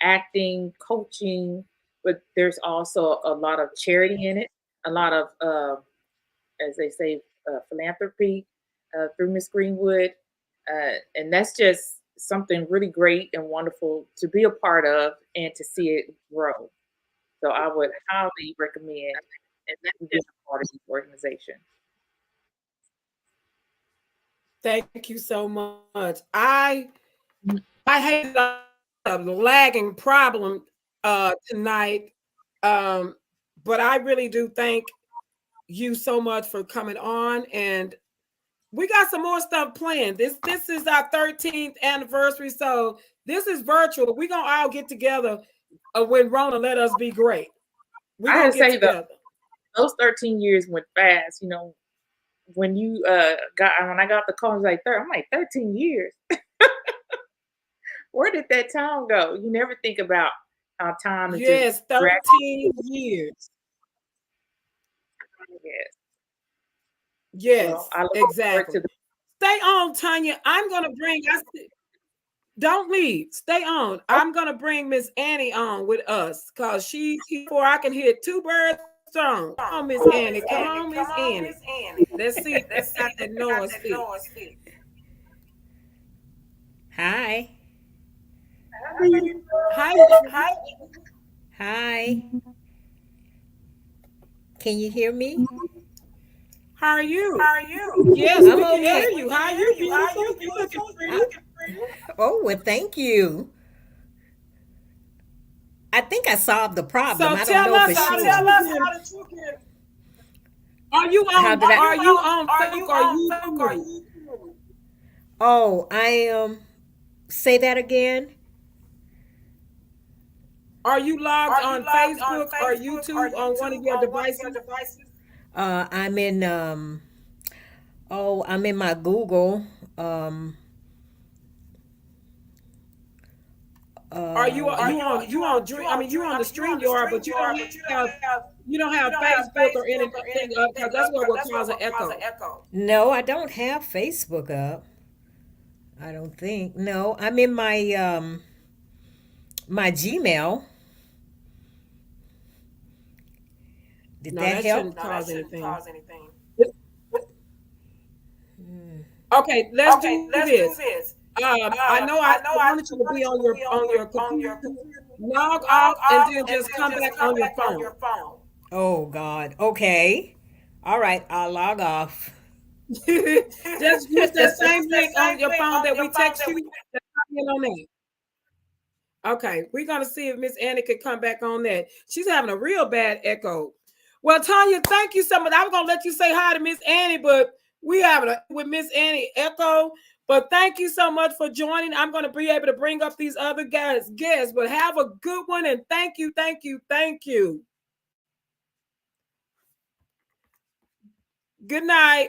acting, coaching, but there's also a lot of charity in it, a lot of, as they say, philanthropy through Miss Greenwood. And that's just something really great and wonderful to be a part of and to see it grow. So I would highly recommend being a part of this organization. Thank you so much. I hate a lagging problem tonight, but I really do thank you so much for coming on, and we got some more stuff planned. This is our 13th anniversary, so this is virtual. We're gonna all get together when Rona let us be great. We're I gonna had to get say together. those 13 years went fast. You know, when you when I got the call, I was like, I'm like 13 years. Where did that time go? You never think about how time is Yes, just 13 years. Yes, Well, I look forward exactly. to the Stay on, Tanya. I'm gonna bring don't leave. Stay on. I'm gonna bring Miss Annie on with us because she's here before I can hit two birds strong. Come on, Miss Annie. Come on, Miss Annie. Let's see if that's got that noise fit. Hi. Hi. Hi. Can you hear me? How are you? Yes, I'm we can okay. hear you. How are you, beautiful? You looking pretty. Oh, well, thank you. I think I solved the problem. So I don't tell know us for how sure. did you get? Are you on Facebook or YouTube? Oh, I say that again. Are you logged on Facebook or YouTube on one of your devices? I'm in I'm in my Google. Are you on Dream? I mean, you on the stream yard, but you don't have Facebook or anything up because that's what will cause an echo. No, I don't have Facebook up. I don't think. No, I'm in my my Gmail. Did No, that that help? shouldn't cause anything. Okay, let's do this. I know I wanted you to be on your computer. Log off and then just come back on your phone. Oh God. Okay. All right. I'll log off. Just use that same link on your phone that we text you. On that. Okay, we're gonna see if Miss Annie could come back on that. She's having a real bad echo. Well, Tanya, thank you so much. I was gonna let you say hi to Miss Annie, but we have it with Miss Annie echo. But thank you so much for joining. I'm gonna be able to bring up these other guests. But have a good one and thank you. Good night.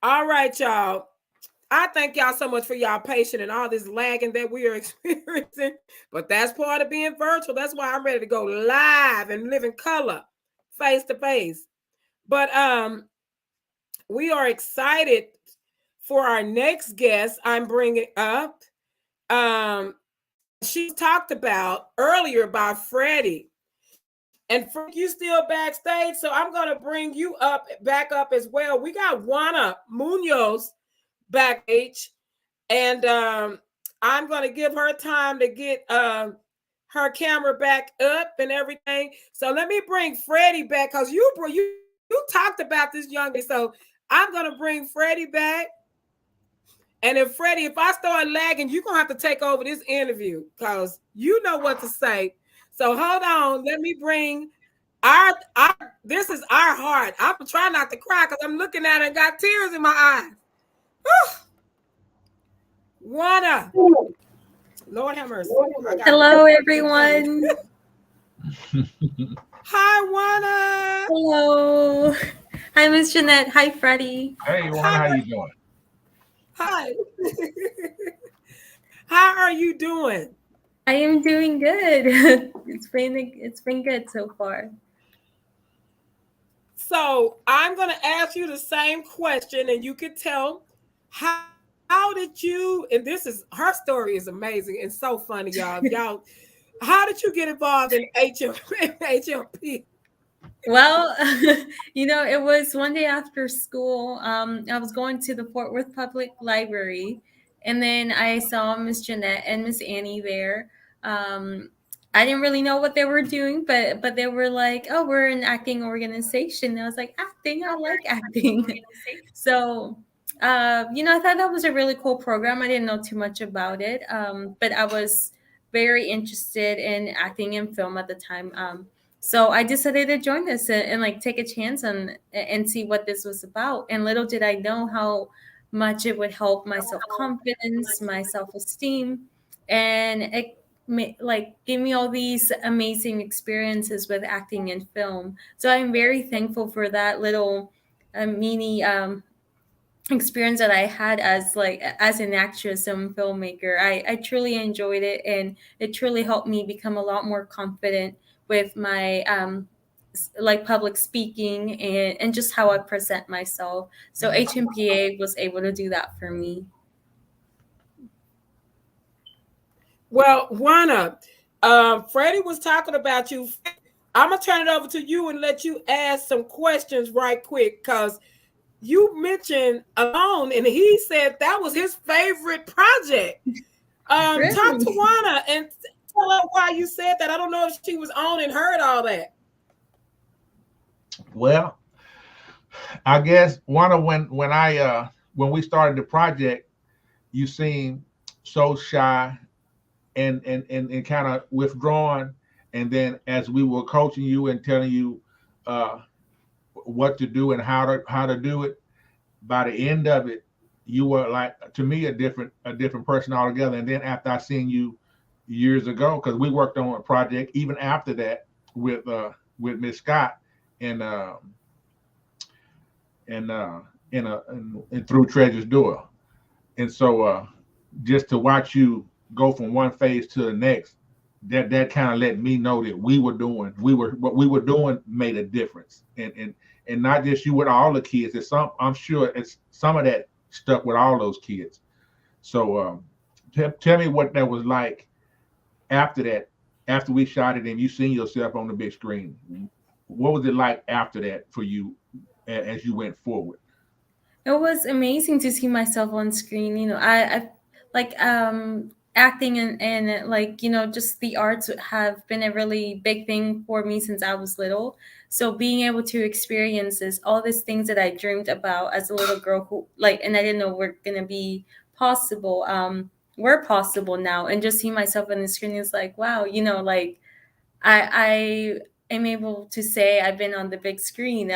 All right, y'all. I thank y'all so much for y'all patience and all this lagging that we are experiencing. But that's part of being virtual. That's why I'm ready to go live and live in color, face to face. But we are excited for our next guest I'm bringing up. She talked about earlier by Freddie. And Frank, you still backstage, so I'm going to bring you back up as well. We got Juana Munoz backstage, and I'm going to give her time to get her camera back up and everything. So let me bring Freddie back because you talked about this young lady. So I'm going to bring Freddie back. And if I start lagging, you're going to have to take over this interview because you know what to say. So hold on. Let me bring this is our heart. I'm trying not to cry because I'm looking at it and got tears in my eyes. Juana. Lord have mercy. Hello, everyone. Hi, Juana. Hello. Hi, Miss Jeanette. Hi, Freddie. Hey, Juana, how you doing? Hi. How are you doing? I am doing good. It's been good so far. So I'm going to ask you the same question, and you can tell how did you, and this is her story is amazing and so funny, y'all. How did you get involved in HMP? Well, it was one day after school. I was going to the Fort Worth Public Library, and then I saw Miss Jeanette and Miss Annie there. Um, I didn't really know what they were doing, but they were like, "Oh, we're an acting organization." And I was like, "Acting? I like acting." So, I thought that was a really cool program. I didn't know too much about it, but I was very interested in acting and film at the time. So I decided to join this and like take a chance and see what this was about. And little did I know how much it would help my self confidence, my self esteem, and it like gave me all these amazing experiences with acting and film. So I'm very thankful for that little mini experience that I had as an actress and filmmaker. I truly enjoyed it, and it truly helped me become a lot more confident with my like public speaking and just how I present myself. So HMPA was able to do that for me. Well, Juana, Freddie was talking about you. I'm gonna turn it over to you and let you ask some questions right quick because you mentioned Alone, and he said that was his favorite project. Really? Talk to Juana and tell her why you said that. I don't know if she was on and heard all that. Well, I guess one of when we started the project, you seemed so shy and kind of withdrawn. And then as we were coaching you and telling you what to do and how to do it, by the end of it, you were like, to me, a different person altogether. And then after I seen you years ago, because we worked on a project even after that with Miss Scott and through Treasure's Door. And so just to watch you go from one phase to the next, that kind of let me know that what we were doing made a difference. And not just you with all the kids. I'm sure it's some of that stuck with all those kids. So tell me what that was like after that, after we shot it and you seen yourself on the big screen. What was it like after that for you as you went forward? It was amazing to see myself on screen. I like acting and like just the arts have been a really big thing for me since I was little. So being able to experience all these things that I dreamed about as a little girl who and I didn't know were gonna be possible, were possible now, and just see myself on the screen is like, wow, I am able to say I've been on the big screen.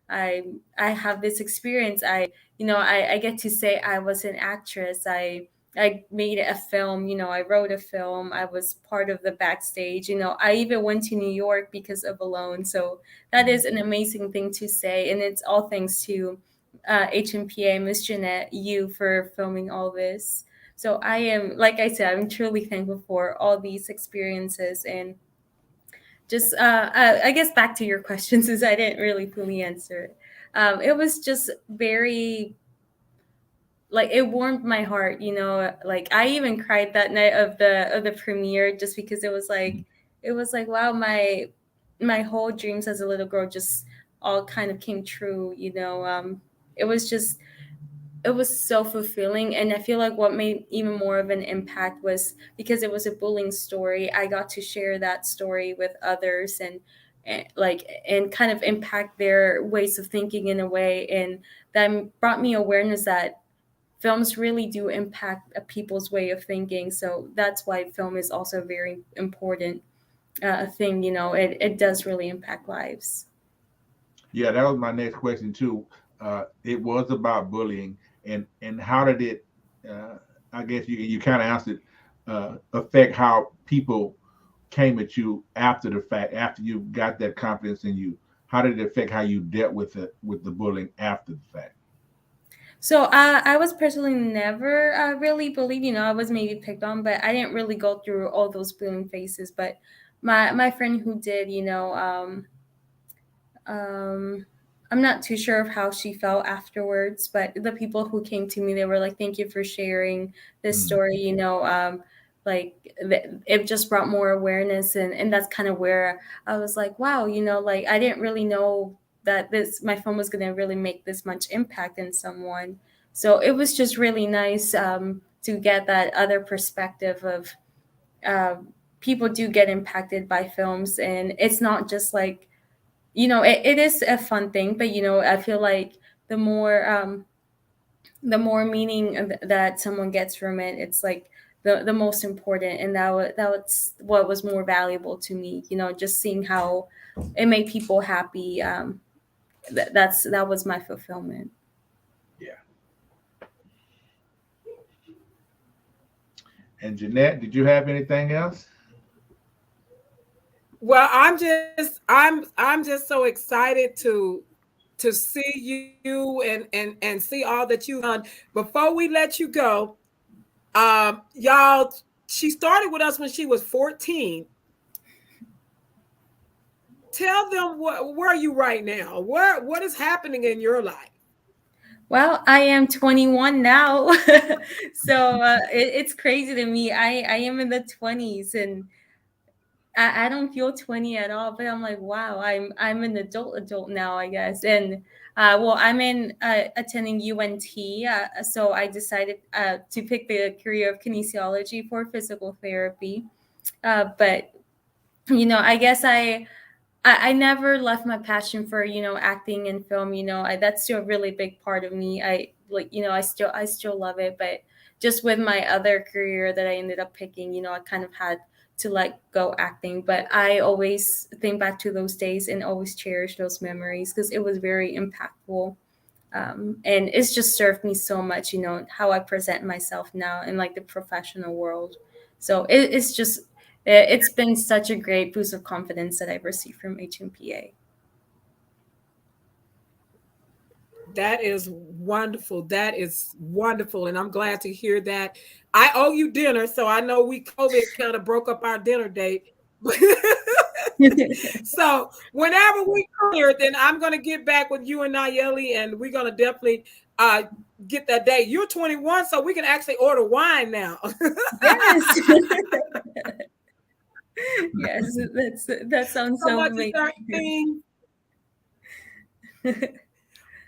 I have this experience. I get to say I was an actress. I made a film. I wrote a film. I was part of the backstage. I even went to New York because of Alone. So that is an amazing thing to say, and it's all thanks to HMPA, Miss Jeanette, you for filming all this. So I am, like I said, I'm truly thankful for all these experiences. And just I guess back to your question, since I didn't really fully answer it. It was just very, it warmed my heart. Like I even cried that night of the premiere, just because it was like wow, my whole dreams as a little girl just all kind of came true. It was just, it was so fulfilling. And I feel like what made even more of an impact was because it was a bullying story. I got to share that story with others and kind of impact their ways of thinking in a way. And that brought me awareness that films really do impact people's way of thinking. So that's why film is also a very important thing. It does really impact lives. Yeah, that was my next question too. It was about bullying, and how did it? I guess you kind of answered. Affect how people came at you after the fact, after you got that confidence in you. How did it affect how you dealt with the bullying after the fact? So I was personally never really bullied. You know, I was maybe picked on, but I didn't really go through all those bullying phases. But my friend who did, um, I'm not too sure of how she felt afterwards, but the people who came to me, they were like, "Thank you for sharing this story." It just brought more awareness, and that's kind of where I was like, "Wow," like I didn't really know that my film was going to really make this much impact in someone. So it was just really nice to get that other perspective of uh, people do get impacted by films, and it's not just like it is a fun thing, but I feel like the more meaning that someone gets from it, it's like the most important, and that was what was more valuable to me. Just seeing how it made people happy. That was my fulfillment. Yeah. And Jeanette, did you have anything else? Well, I'm just so excited to see you and see all that you've done. Before we let you go, y'all, she started with us when she was 14. Tell them where are you right now? What is happening in your life? Well, I am 21 now, so it's crazy to me. I am in the 20s, and I don't feel 20 at all, but I'm like, wow, I'm an adult now, I guess. And well, I'm in attending UNT, so I decided to pick the career of kinesiology for physical therapy. But I guess I never left my passion for acting and film. That's still a really big part of me. I still love it, but just with my other career that I ended up picking, I kind of had to let go acting. But I always think back to those days and always cherish those memories because it was very impactful. And it's just served me so much, how I present myself now in like the professional world. So it's been such a great boost of confidence that I've received from HMPA. That is wonderful. That is wonderful. And I'm glad to hear that. I owe you dinner. So I know COVID kind of broke up our dinner date. So whenever we clear, then I'm going to get back with you and Nayeli, and we're going to definitely get that date. You're 21, so we can actually order wine now. Yes. Yes, that sounds so amazing.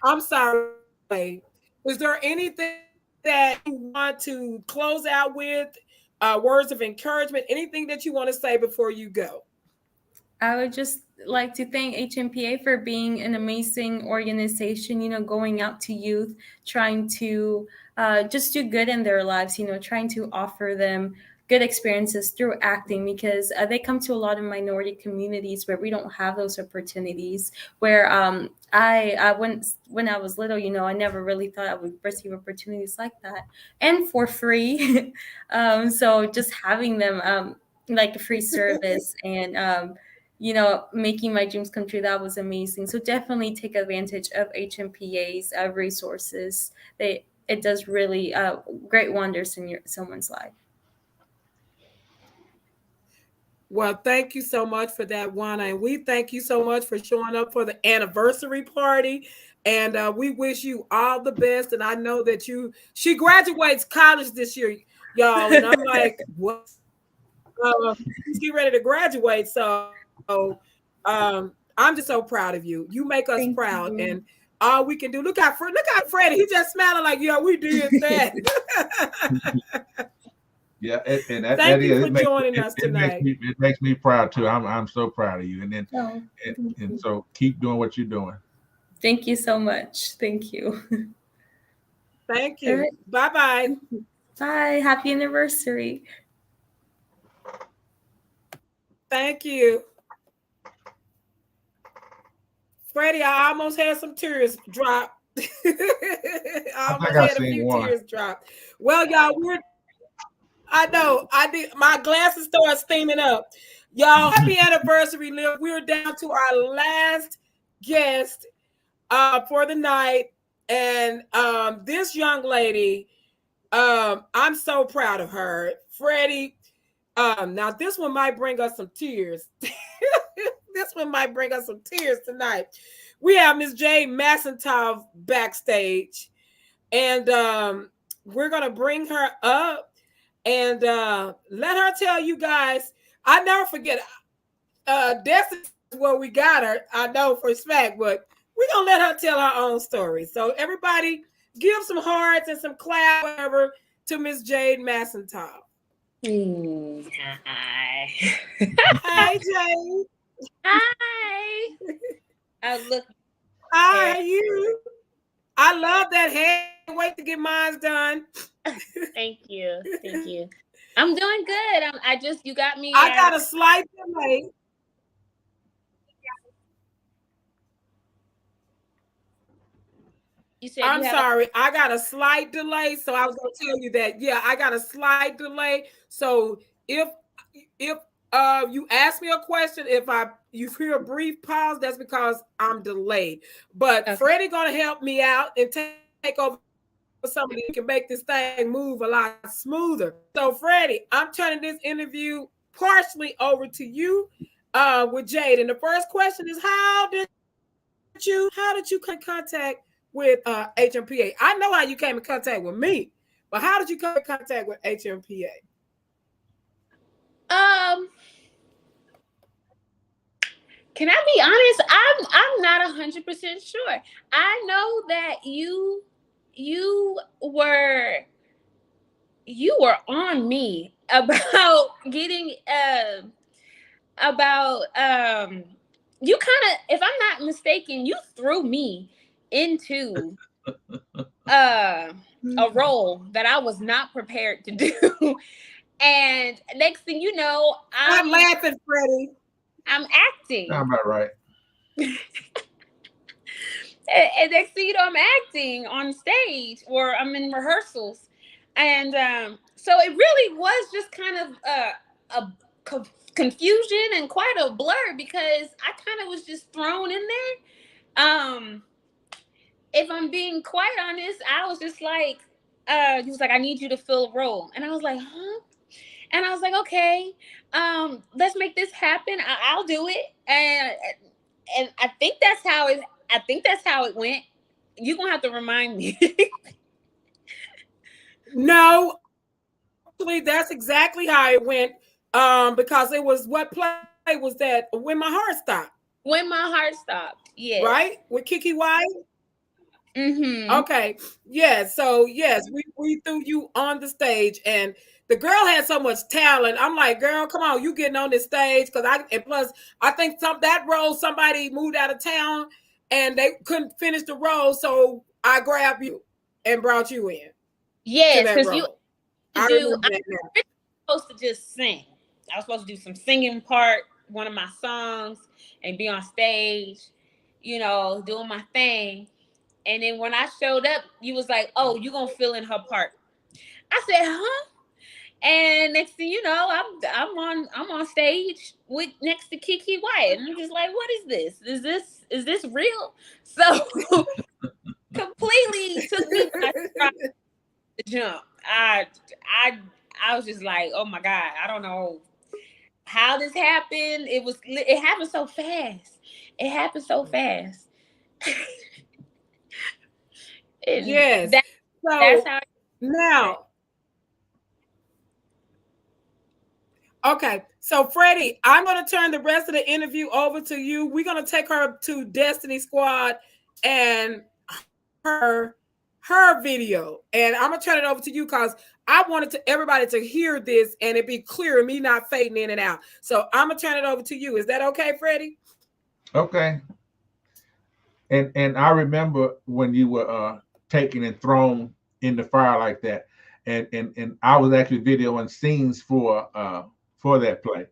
I'm sorry. Is there anything that you want to close out with? Words of encouragement, anything that you want to say before you go? I would just like to thank HMPA for being an amazing organization, going out to youth, trying to just do good in their lives, trying to offer them good experiences through acting because they come to a lot of minority communities where we don't have those opportunities. Where I when I was little, I never really thought I would receive opportunities like that and for free. So just having them like a free service and making my dreams come true, that was amazing. So definitely take advantage of HMPA's resources. It does really great wonders in someone's life. Well, thank you so much for that, Juana. And we thank you so much for showing up for the anniversary party. And we wish you all the best. And I know that she graduates college this year, y'all. And I'm like, what? She's getting ready to graduate. So I'm just so proud of you. You make us Thank proud. you. And all we can do, look out Freddie. He just smiling like, yeah, we did that. Yeah, and Thank you for joining us tonight. It makes me proud too. I'm so proud of you. And then and so keep doing what you're doing. Thank you so much. Thank you. Thank you. Right. Bye-bye. Bye. Happy anniversary. Thank you. Freddie, I almost had some tears drop. I almost had a few tears drop. Well, y'all, I know. I did. My glasses started steaming up. Y'all, happy anniversary, Liv. We're down to our last guest for the night. And this young lady, I'm so proud of her. Freddie, now this one might bring us some tears. This one might bring us some tears tonight. We have Miss Jade Massentov backstage, and we're gonna bring her up and let her tell you guys. I never forget. Destiny is where we got her. I know for a fact, but we're gonna let her tell her own story. So everybody, give some hearts and some clap, whatever, to Miss Jade Massentov. Hi. Hi, Jade. Hi. Look. How are you? I love that hair. Can't wait to get mine done. Thank you. Thank you. I'm doing good. You got me. I got a slight delay. You said I'm sorry. I got a slight delay, so I was going to tell you that. Yeah, I got a slight delay. So if you ask me a question, if you hear a brief pause, that's because I'm delayed. But okay. Freddie going to help me out and take over somebody who can make this thing move a lot smoother. So Freddie, I'm turning this interview partially over to you with Jade. And the first question is, how did you come in contact with Hmpa? I know how you came in contact with me, but how did you come in contact with Hmpa? Can I be honest? I'm not 100% sure. I know that you were on me about getting you kind of, if I'm not mistaken, you threw me into a role that I was not prepared to do. And next thing you know, I'm laughing, Freddie. I'm acting. I'm about right. And next thing you know, I'm acting on stage, or I'm in rehearsals. And so it really was just kind of a confusion and quite a blur, because I kind of was just thrown in there. If I'm being quite honest, I was just like, he was like, I need you to fill a role. And I was like, huh? And I was like, okay, let's make this happen. I'll do it. And I think that's how it went. You're gonna have to remind me. No, actually, that's exactly how it went. Because it was, what play was that? When My Heart Stopped. When My Heart Stopped. Yeah. Right? With Kiki White. Mm-hmm. Okay. Yeah. So yes, we threw you on the stage, and the girl had so much talent. I'm like, girl, come on, you getting on this stage, plus I think that role, somebody moved out of town and they couldn't finish the role, so I grabbed you and brought you in. Yes, because I was supposed to just sing. I was supposed to do some singing part, one of my songs, and be on stage, doing my thing. And then when I showed up, you was like, oh, you gonna fill in her part. I said, huh? And next thing you know, I'm on stage next to Kiki White, and I'm just like, what is this? Is this real? So completely took me by the jump. I was just like, oh my God, I don't know how this happened. It happened so fast. It happened so fast. Yes. That's how. Now. Okay, so Freddie, I'm going to turn the rest of the interview over to you. We're going to take her to Destiny Squad and her video, and I'm going to turn it over to you because I wanted everybody to hear this and it be clear, me not fading in and out. So I'm going to turn it over to you. Is that okay, Freddie? Okay. And I remember when you were taken and thrown in the fire like that, and I was actually videoing scenes for that play.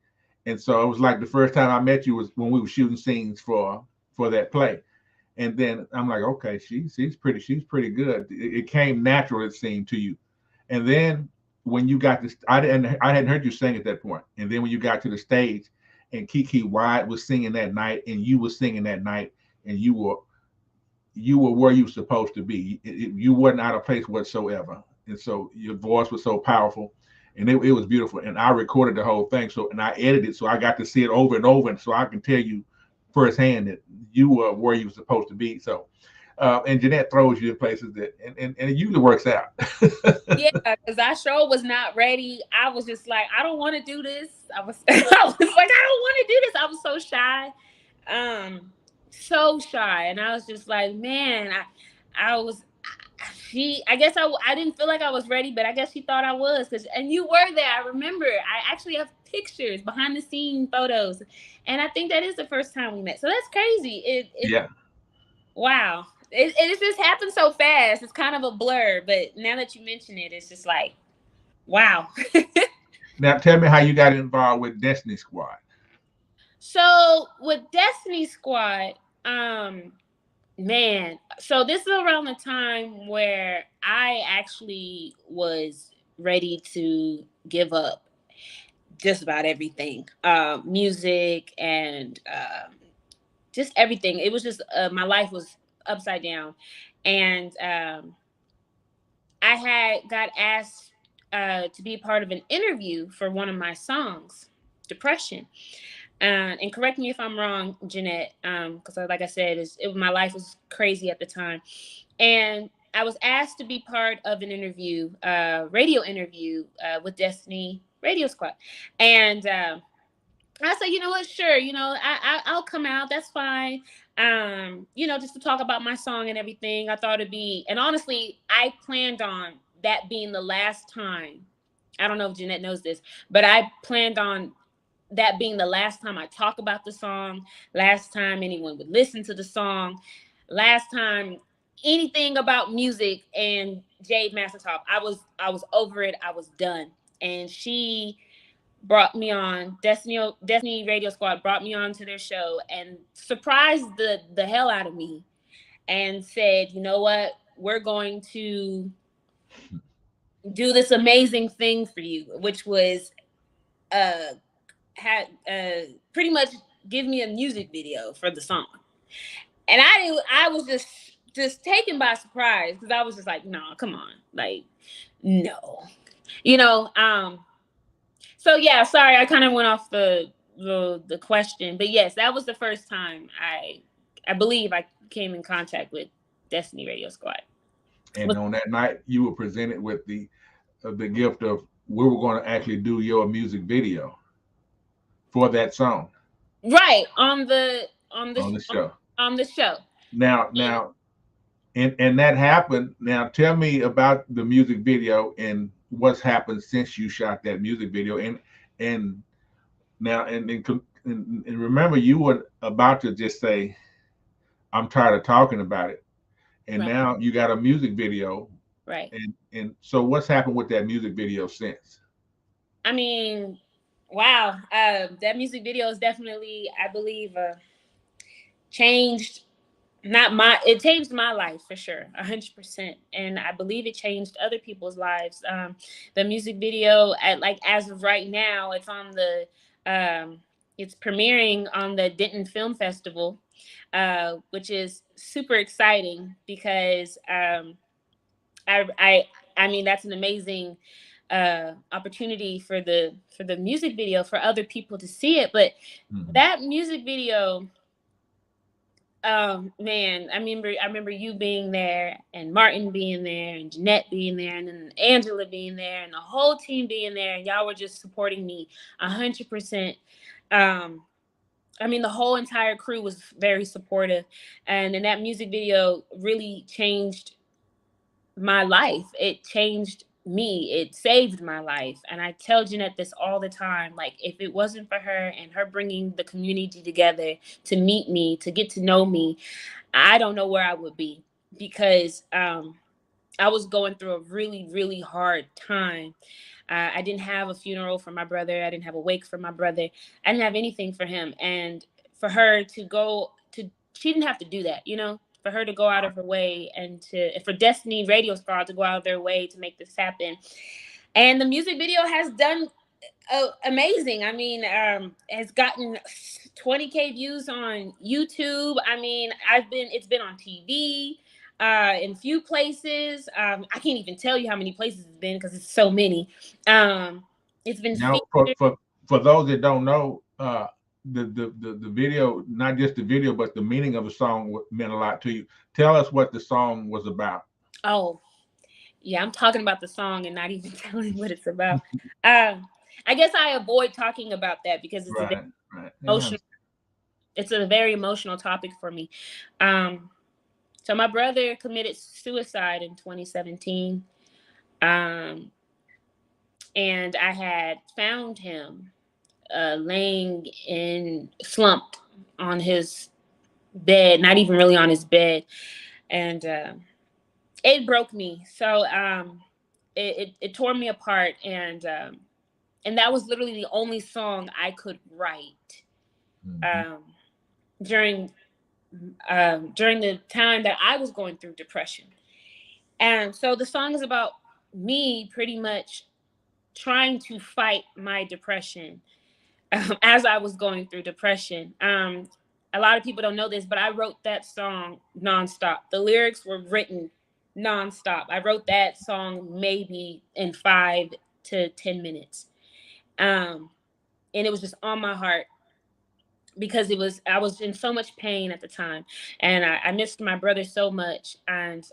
And so it was like the first time I met you was when we were shooting scenes for that play. And then I'm like, okay, she's pretty good. It came natural, it seemed to you. And then when you got this, I hadn't heard you sing at that point. And then when you got to the stage and Kiki White was singing that night and you were singing that night, and you were you were where you were supposed to be. You weren't out of place whatsoever. And so your voice was so powerful, and it was beautiful. And I recorded the whole thing, and I edited, so I got to see it over and over, and so I can tell you firsthand that you were where you were supposed to be. So, and Jeanette throws you in places that, and it usually works out. Yeah, because I sure was not ready. I was just like, I don't want to do this. I was like, I don't want to do this. I was so shy. So shy. And I was just like, man, I guess I didn't feel like I was ready, but I guess she thought I was. And you were there. I remember. I actually have pictures, behind the scene photos. And I think that is the first time we met. So that's crazy. Yeah. Wow. It just happened so fast. It's kind of a blur, but now that you mention it, it's just like, wow. Now tell me how you got involved with Destiny Squad. So with Destiny Squad, man, so this is around the time where I actually was ready to give up just about everything, music and just everything. It was just my life was upside down, and I got asked to be a part of an interview for one of my songs, Depression. And correct me if I'm wrong, Jeanette, because like I said, my life was crazy at the time. And I was asked to be part of an interview, radio interview with Destiny Radio Squad. And I said, you know what, sure, I'll come out, that's fine. Just to talk about my song and everything. I thought it'd be, and honestly, I planned on that being the last time. I don't know if Jeanette knows this, but I planned on that being the last time I talk about the song, last time anyone would listen to the song, last time anything about music and Jade Mastertop. I was over it. I was done. And she brought me on, Destiny Radio Squad brought me on to their show and surprised the hell out of me and said, you know what, we're going to do this amazing thing for you, which was pretty much give me a music video for the song. And I was just taken by surprise, because I was just like, no, come on, like, no, so yeah, sorry, I kind of went off the question, but yes, that was the first time I believe I came in contact with Destiny Radio Squad. And on that night, you were presented with the gift of, we were going to actually do your music video for that song. Right, on the show. On the show. Now, and that happened. Now, tell me about the music video and what's happened since you shot that music video. And remember, you were about to just say, I'm tired of talking about it. And right. Now you got a music video. Right. And so what's happened with that music video since? I mean, wow. That music video is definitely, I believe, changed it changed my life for sure, 100%. And I believe it changed other people's lives. The music video, as of right now, it's on it's premiering on the Denton Film Festival, which is super exciting because I mean, that's an amazing opportunity for the music video for other people to see it. But that music video, man, I remember you being there and Martin being there and Jeanette being there and then Angela being there and the whole team being there, and y'all were just supporting me 100%. The whole entire crew was very supportive, and then that music video really changed my life. It changed me. It saved my life. And I tell Jeanette this all the time. Like, if it wasn't for her and her bringing the community together to meet me, to get to know me, I don't know where I would be, because I was going through a really, really hard time. I didn't have a funeral for my brother. I didn't have a wake for my brother. I didn't have anything for him. And for her she didn't have to do that, for her to go out of her way and for Destiny Radio Squad to go out of their way to make this happen. And the music video has done amazing. I mean, has gotten 20K views on YouTube. I mean, it's been on TV, in few places. I can't even tell you how many places it's been because it's so many. It's been Now, featured. for those that don't know, the video, not just the video, but the meaning of the song meant a lot to you. Tell us what the song was about. Oh, yeah, I'm talking about the song and not even telling what it's about. I guess I avoid talking about that because it's Right. emotional. It's a very emotional topic for me. So my brother committed suicide in 2017. And I had found him laying slumped on his bed, not even really on his bed. And it broke me. So it tore me apart. And that was literally the only song I could write during the time that I was going through depression. And so the song is about me pretty much trying to fight my depression as I was going through depression. A lot of people don't know this, but I wrote that song nonstop. The lyrics were written nonstop. I wrote that song maybe in 5 to 10 minutes. And it was just on my heart because I was in so much pain at the time. And I missed my brother so much. And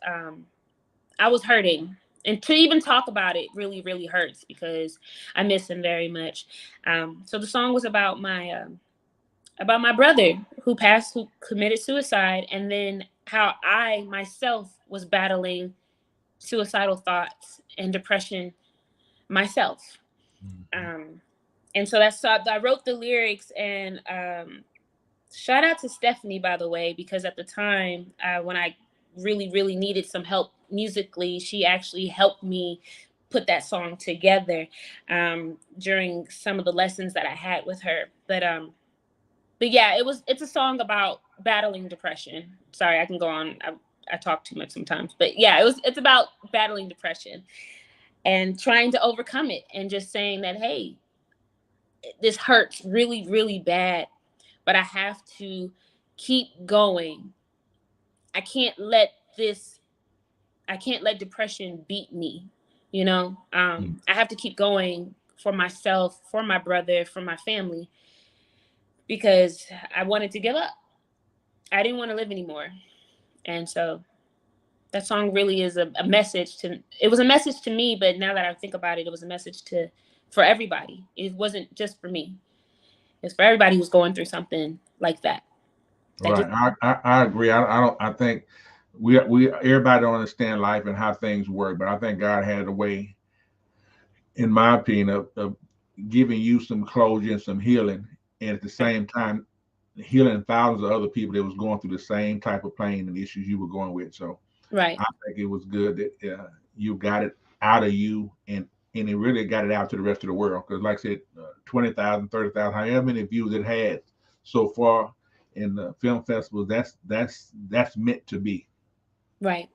I was hurting. And to even talk about it really, really hurts because I miss him very much. So the song was about my brother who committed suicide, and then how I myself was battling suicidal thoughts and depression myself. And so I wrote the lyrics, and shout out to Stephanie, by the way, because at the time when I really, really needed some help musically, she actually helped me put that song together during some of the lessons that I had with her. But yeah, it's a song about battling depression. Sorry, I can go on. I talk too much sometimes, but yeah, it's about battling depression and trying to overcome it, and just saying that, hey, this hurts really, really bad, but I have to keep going. I can't let depression beat me. I have to keep going for myself, for my brother, for my family, because I wanted to give up. I didn't want to live anymore. And so that song really is a message it was a message to me, but now that I think about it, it was a message for everybody. It wasn't just for me. It's for everybody who's going through something like that. Right. I agree. I think we everybody don't understand life and how things work, but I think God had a way, in my opinion, of giving you some closure and some healing, and at the same time healing thousands of other people that was going through the same type of pain and issues you were going with. So right. I think it was good that you got it out of you, and it really got it out to the rest of the world. Because like I said, 20,000, 30,000, however many views it had so far in the film festival, that's meant to be. Right.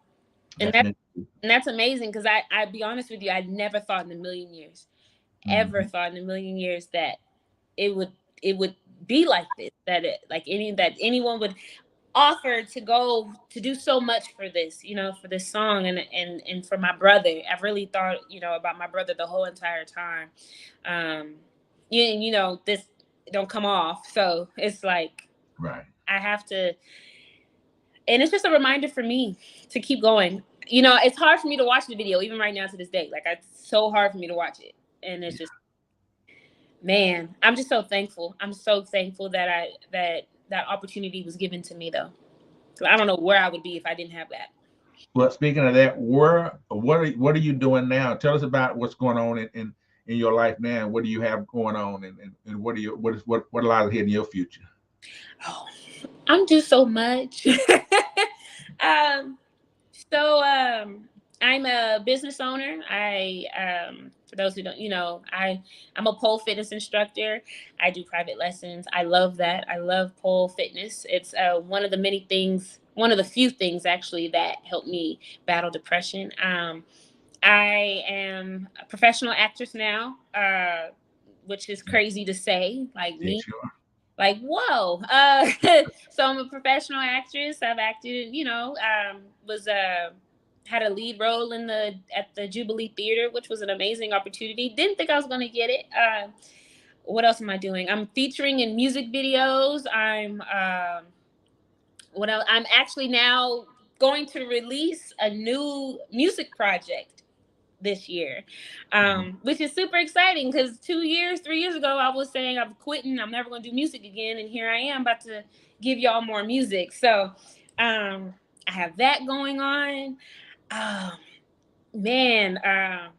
And that's amazing, because I'd be honest with you, I never thought in a million years, ever thought in a million years that it would be like this, that anyone would offer to go to do so much for this, for this song and for my brother. I've really thought, about my brother the whole entire time. This don't come off. So it's like, right. I have to, and it's just a reminder for me to keep going. It's hard for me to watch the video, even right now to this day. Like, it's so hard for me to watch it. And it's just, man, I'm just so thankful. I'm so thankful that that opportunity was given to me, though. So I don't know where I would be if I didn't have that. Well, speaking of that, what are you doing now? Tell us about what's going on in your life now. What do you have going on, and what lies ahead in your future? Oh, I'm doing so much. I'm a business owner. For those who don't, I'm a pole fitness instructor. I do private lessons. I love that. I love pole fitness. It's one of the few things actually that helped me battle depression. I am a professional actress now. which is crazy to say, like me. Yes, you are. Like, whoa. So I'm a professional actress. I've acted, was had a lead role at the Jubilee Theater, which was an amazing opportunity. Didn't think I was going to get it. What else am I doing? I'm featuring in music videos. I'm actually now going to release a new music project this year, which is super exciting because 3 years ago, I was saying I'm quitting. I'm never going to do music again. And here I am about to give y'all more music. So I have that going on. Man, I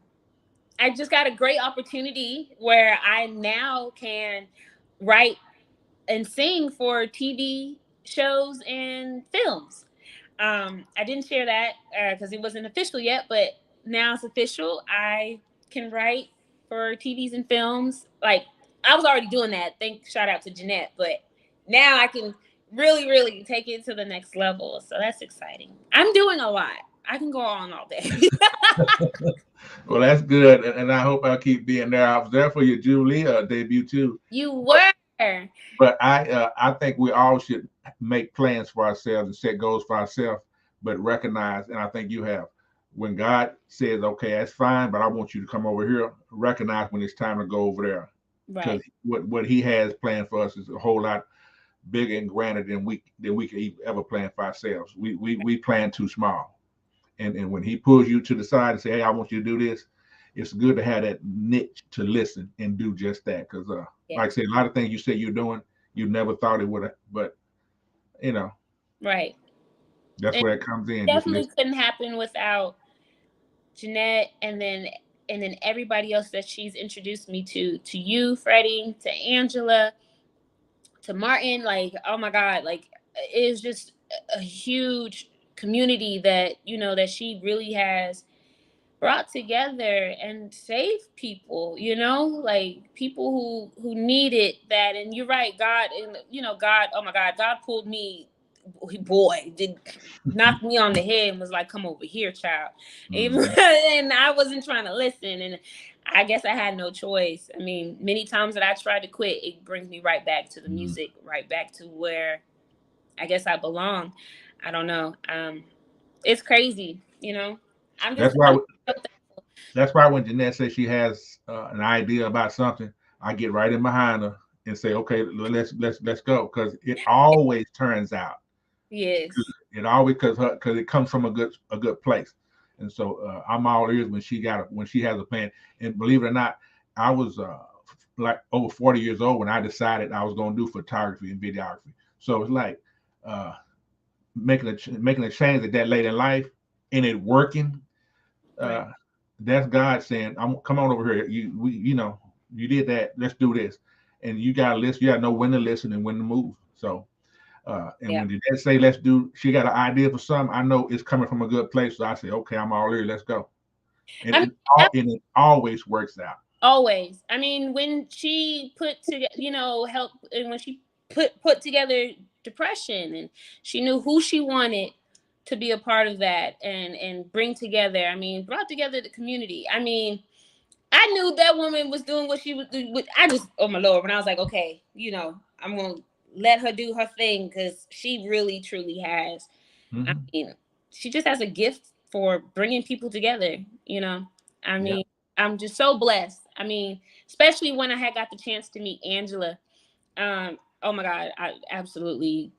just got a great opportunity where I now can write and sing for TV shows and films. I didn't share that because it wasn't official yet, but now it's official. I can write for TVs and films. Like, I was already doing that. Shout out to Jeanette, but now I can really, really take it to the next level. So that's exciting. I'm doing a lot. I can go on all day. Well, that's good, and I hope I'll keep being there. I was there for your Jubilee debut too. You were. But I think we all should make plans for ourselves and set goals for ourselves, but recognize, and I think you have, when God says, okay, that's fine, but I want you to come over here, recognize when it's time to go over there. Because what he has planned for us is a whole lot bigger and grander than we could ever plan for ourselves. We plan too small. And when he pulls you to the side and say, hey, I want you to do this, it's good to have that niche to listen and do just that. Because like I said, a lot of things you said you're doing, you never thought it would have, but right. That's where it comes in. Definitely couldn't happen without Jeanette and then everybody else that she's introduced me to you, Freddie, to Angela, to Martin. Like, oh my God, like it is just a huge community that, that she really has brought together and saved people, like people who needed that. And you're right, God, and God, oh my God, God pulled me, did knock me on the head and was like, come over here, child. And I wasn't trying to listen. And I guess I had no choice. I mean, many times that I tried to quit, it brings me right back to the music, right back to where I guess I belong. I don't know. It's crazy, That's why when Jeanette says she has an idea about something, I get right in behind her and say, okay, let's go, because it always turns out. Yes. It always because it comes from a good place, and so I'm all ears when she has a plan. And believe it or not, I was like over 40 years old when I decided I was going to do photography and videography. So it's like making a change at that late in life and it working. Right. That's God saying, come on over here. You did that. Let's do this. And you got to listen. You got to know when to listen and when to move. So, when Jeanette say, let's do, she got an idea for something, I know it's coming from a good place. So I say, okay, I'm all here. Let's go. And it always works out. Always. I mean, when she put together, help, and when she put together depression, and she knew who she wanted to be a part of that and bring together. I mean, brought together the community. I mean, I knew that woman was doing what she was doing. I just, oh my Lord, when I was like, okay, I'm going to let her do her thing because she really, truly has. I mean, she just has a gift for bringing people together, I mean, I'm just so blessed. I mean, especially when I had got the chance to meet Angela. Oh my God, I absolutely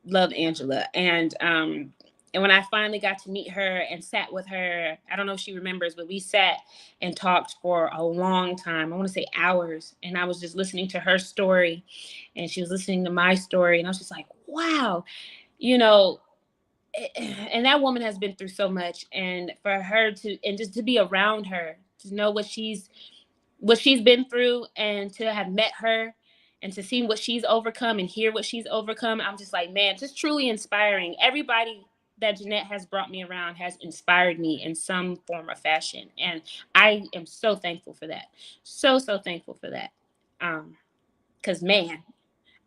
love Angela. And when I finally got to meet her and sat with her, I don't know if she remembers, but we sat and talked for a long time. I want to say hours. And I was just listening to her story and she was listening to my story. And I was just like, wow, and that woman has been through so much. And for her just to be around her, to know what she's been through and to have met her and to see what she's overcome and hear what she's overcome. I'm just like, man, just truly inspiring. Everybody that Jeanette has brought me around has inspired me in some form or fashion. And I am so thankful for that. So thankful for that. Because, man,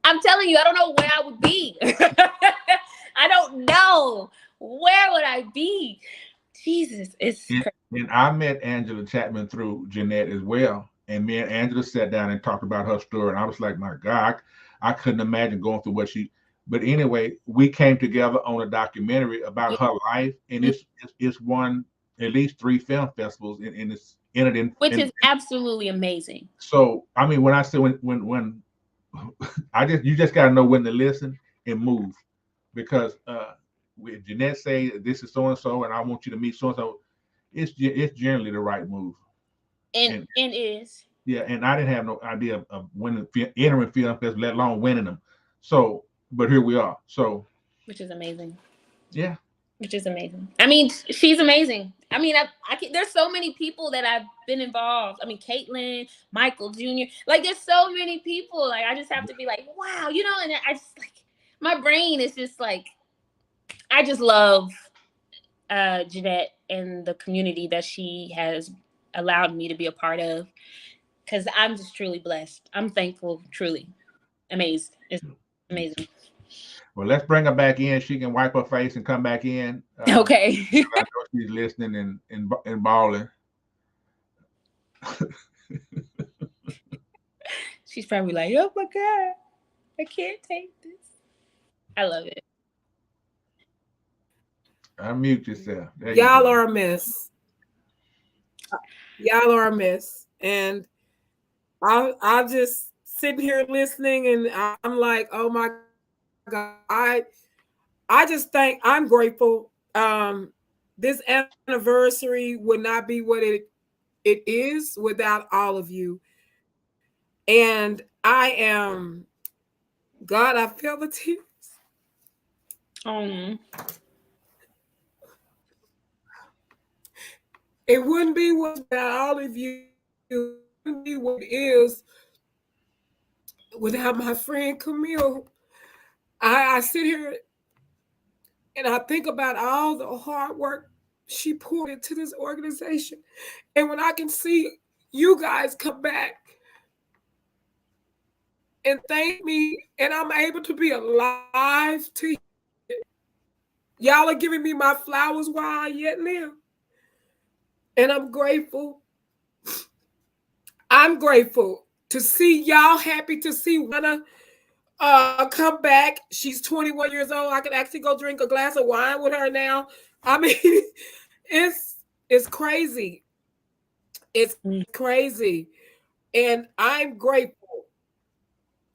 I'm telling you, I don't know where I would be. I don't know. Where would I be? Jesus, it's crazy. And I met Angela Chapman through Jeanette as well. And me and Angela sat down and talked about her story. And I was like, my God, I couldn't imagine going through what she. But anyway, we came together on a documentary about her life, and it's won at least 3 film festivals, and it's entered in. Which is absolutely amazing. So I mean, when I say when you just got to know when to listen and move, because when Jeanette say this is so and so, and I want you to meet so and so, it's generally the right move. And it is. Yeah, and I didn't have no idea of winning entering film festivals, let alone winning them. So, but here we are. So, which is amazing. Yeah. Which is amazing. I mean, she's amazing. I mean, there's so many people that I've been involved. I mean, Caitlin, Michael Jr. Like, there's so many people. Like, I just have to be like, wow, you know. And I just like, my brain is just like, I just love Jeanette and the community that she has allowed me to be a part of, because I'm just truly blessed. I'm thankful, truly amazed. It's amazing. Well, let's bring her back in. She can wipe her face and come back in. Okay. I know she's listening and bawling. She's probably like, oh my God, I can't take this. I love it. Unmute yourself. Y'all are a mess. Y'all are a mess. And I'm just sitting here listening, and I'm like, oh my God, I just think I'm grateful. This anniversary would not be what it is without all of you. And I am, God, I feel the tears. It wouldn't be without all of you. It wouldn't be what it is without my friend Camille. I sit here and I think about all the hard work she poured into this organization. And when I can see you guys come back and thank me, and I'm able to be alive to y'all are giving me my flowers while I yet live. And I'm grateful. I'm grateful to see y'all, happy to see Wanna come back. She's 21 years old. I could actually go drink a glass of wine with her now. I mean, it's crazy. It's crazy. And I'm grateful.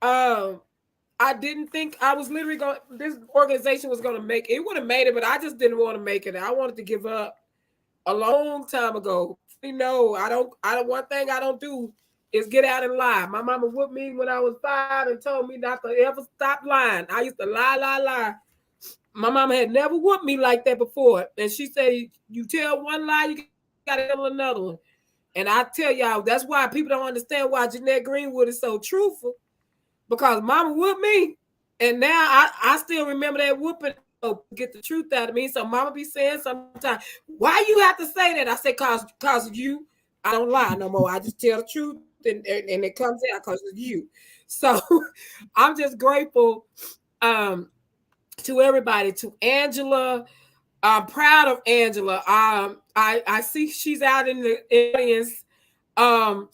I didn't think I was literally this organization was gonna make it. It would have made it, but I just didn't want to make it. I wanted to give up a long time ago. You know, I don't one thing I don't do is get out and lie. My mama whooped me when I was 5 and told me not to ever stop lying. I used to lie. My mama had never whooped me like that before. And she said, you tell one lie, you gotta tell another one. And I tell y'all, that's why people don't understand why Jeanette Greenwood is so truthful. Because mama whooped me. And now I still remember that whooping to get the truth out of me. So mama be saying sometimes, why you have to say that? I say, cause of you. I don't lie no more. I just tell the truth and it comes out because of you. So I'm just grateful to everybody, to Angela. I'm proud of Angela. I see she's out in the audience. I'm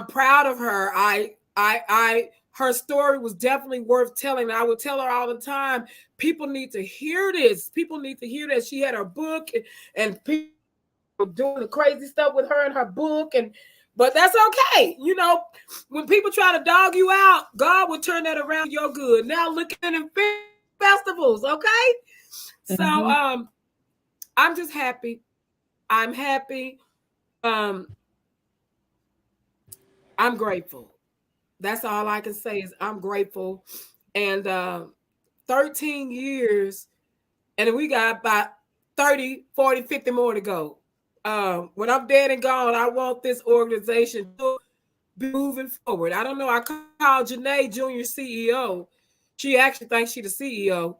proud of her. Her story was definitely worth telling. I would tell her all the time, people need to hear this. People need to hear that she had her book and people doing the crazy stuff with her and her book. But that's okay. You know, when people try to dog you out, God will turn that around for your good. Now look at them festivals, okay? So I'm just happy. I'm happy. I'm grateful. That's all I can say is I'm grateful. And 13 years, and we got about 30, 40, 50 more to go. When I'm dead and gone, I want this organization to be moving forward. I don't know. I called Jeanette Jr. CEO. She actually thinks she's the CEO.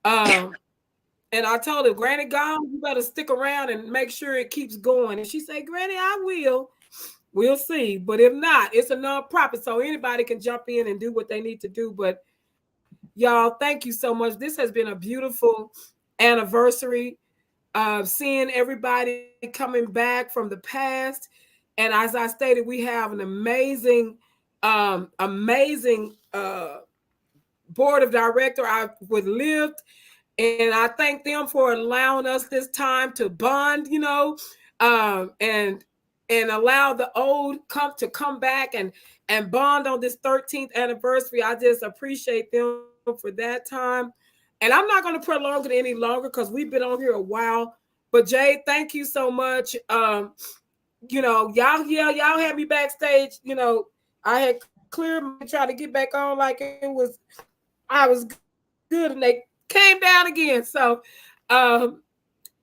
And I told her, Granny gone, you better stick around and make sure it keeps going. And she said, Granny, I will. We'll see. But if not, it's a nonprofit, so anybody can jump in and do what they need to do. But y'all, thank you so much. This has been a beautiful anniversary of seeing everybody coming back from the past. And as I stated, we have an amazing, amazing board of director. I would lift, and I thank them for allowing us this time to bond, and allow the old to come back and bond on this 13th anniversary. I just appreciate them for that time. And I'm not going to prolong it any longer because we've been on here a while. But Jay, thank you so much. Y'all had me backstage. I had cleared try to get back on like I was good, and they came down again. So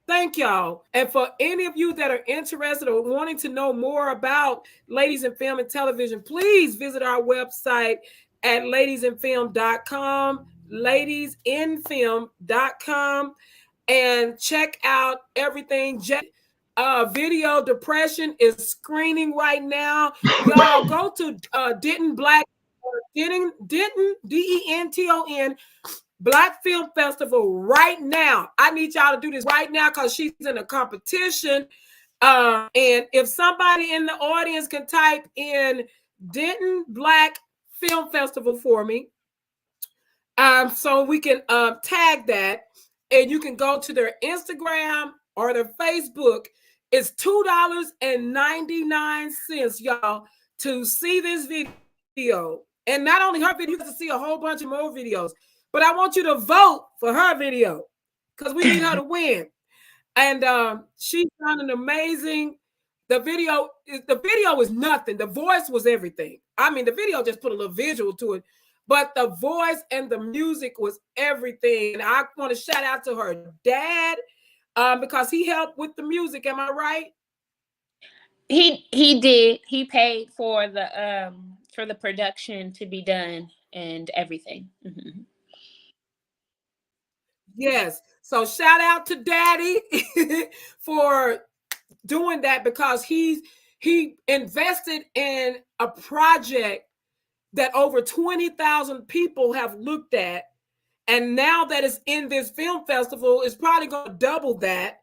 thank y'all. And for any of you that are interested or wanting to know more about Ladies in Film and Television, please visit our website at ladiesinfilm.com, ladiesinfilm.com, and check out everything. Video Depression is screening right now. Y'all go to Denton Denton Black Film Festival right now. I need y'all to do this right now because she's in a competition. And if somebody in the audience can type in Denton Black Film Festival for me, so we can tag that, and you can go to their Instagram or their Facebook. It's $2.99, y'all, to see this video. And not only her video, you get to see a whole bunch of more videos. But I want you to vote for her video because we need her to win. And she's done an amazing. The video is nothing. The voice was everything. I mean, the video just put a little visual to it, but the voice and the music was everything. And I want to shout out to her dad because he helped with the music. Am I right? He did. He paid for the production to be done and everything. Mm-hmm. Yes. So shout out to Daddy for doing that because he invested in a project that over 20,000 people have looked at. And now that it's in this film festival, it's probably going to double that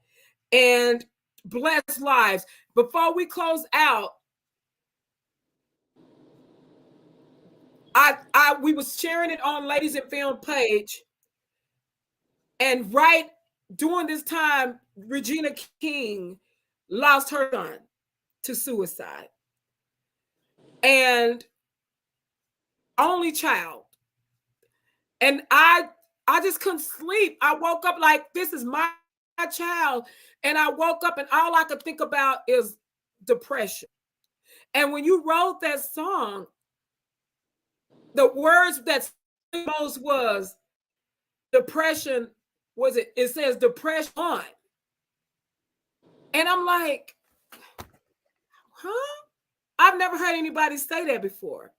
and bless lives. Before we close out, we was sharing it on Ladies in Film page. And right during this time, Regina King lost her son to suicide. And only child. And I just couldn't sleep. I woke up like, this is my child. And I woke up and all I could think about is depression. And when you wrote that song, the words that most was depression, it says depression on. And I'm like, huh? I've never heard anybody say that before.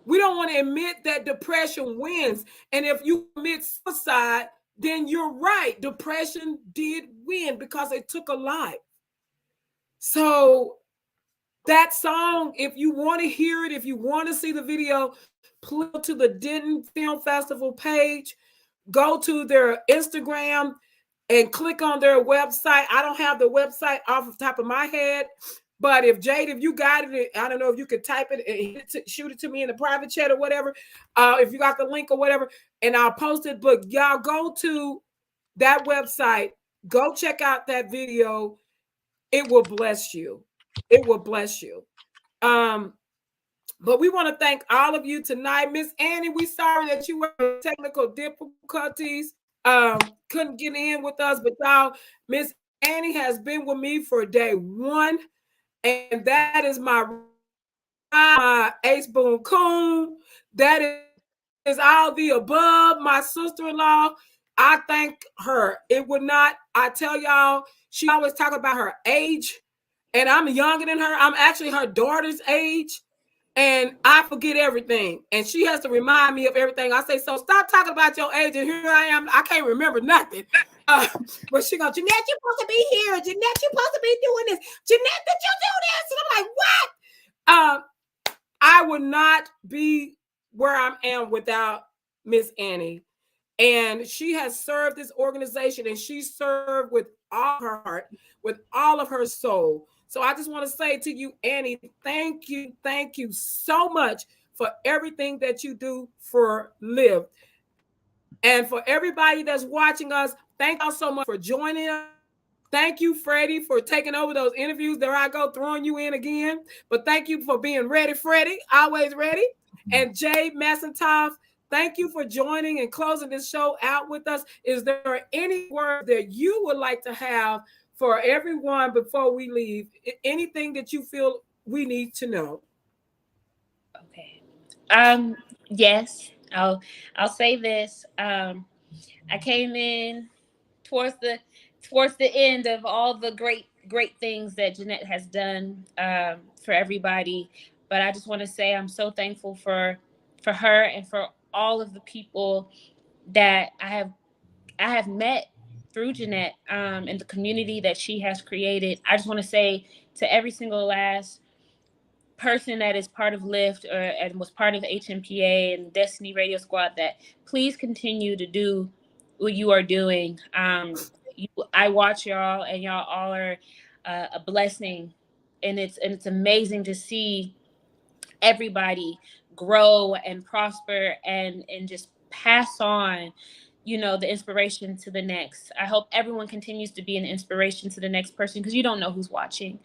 We don't want to admit that depression wins. And if you commit suicide, then you're right. Depression did win because it took a life. So that song, if you want to hear it, if you want to see the video, please go to the Denton Film Festival page, go to their Instagram and click on their website. I don't have the website off the top of my head, but if Jade, if you got it, I don't know if you could type it and shoot it to me in the private chat or whatever. If you got the link or whatever, and I'll post it. But y'all go to that website, go check out that video. It will bless you. It will bless you. But we want to thank all of you tonight. Miss Annie, we sorry that you were having technical difficulties. Couldn't get in with us, but y'all, Miss Annie has been with me for day one. And that is my Ace Boone Coon. That is all the above. My sister-in-law, I thank her. It would not, I tell y'all, she always talk about her age. And I'm younger than her. I'm actually her daughter's age. And I forget everything. And she has to remind me of everything. I say, so stop talking about your age. And here I am. I can't remember nothing. But she goes, Jeanette, you're supposed to be here. Jeanette, you're supposed to be doing this. Jeanette, did you do this? And I'm like, what? I would not be where I am without Miss Annie. And she has served this organization, and she served with all her heart, with all of her soul. So I just want to say to you, Annie, thank you so much for everything that you do for Live. And for everybody that's watching us, thank y'all so much for joining us. Thank you, Freddie, for taking over those interviews. There I go, throwing you in again. But thank you for being ready, Freddie, always ready. And Jay Massentoff, thank you for joining and closing this show out with us. Is there any word that you would like to have for everyone before we leave? Anything that you feel we need to know? Okay. Yes, I'll say this. I came in towards the end of all the great things that Jeanette has done for everybody. But I just want to say I'm so thankful for her and for all of the people that I have met through Jeanette and the community that she has created. I just want to say to every single last person that is part of Lyft and was part of Hmpa and Destiny Radio Squad, that please continue to do what you are doing. I watch y'all, and y'all all are a blessing, and it's amazing to see everybody grow and prosper and just pass on, the inspiration to the next. I hope everyone continues to be an inspiration to the next person, because you don't know who's watching.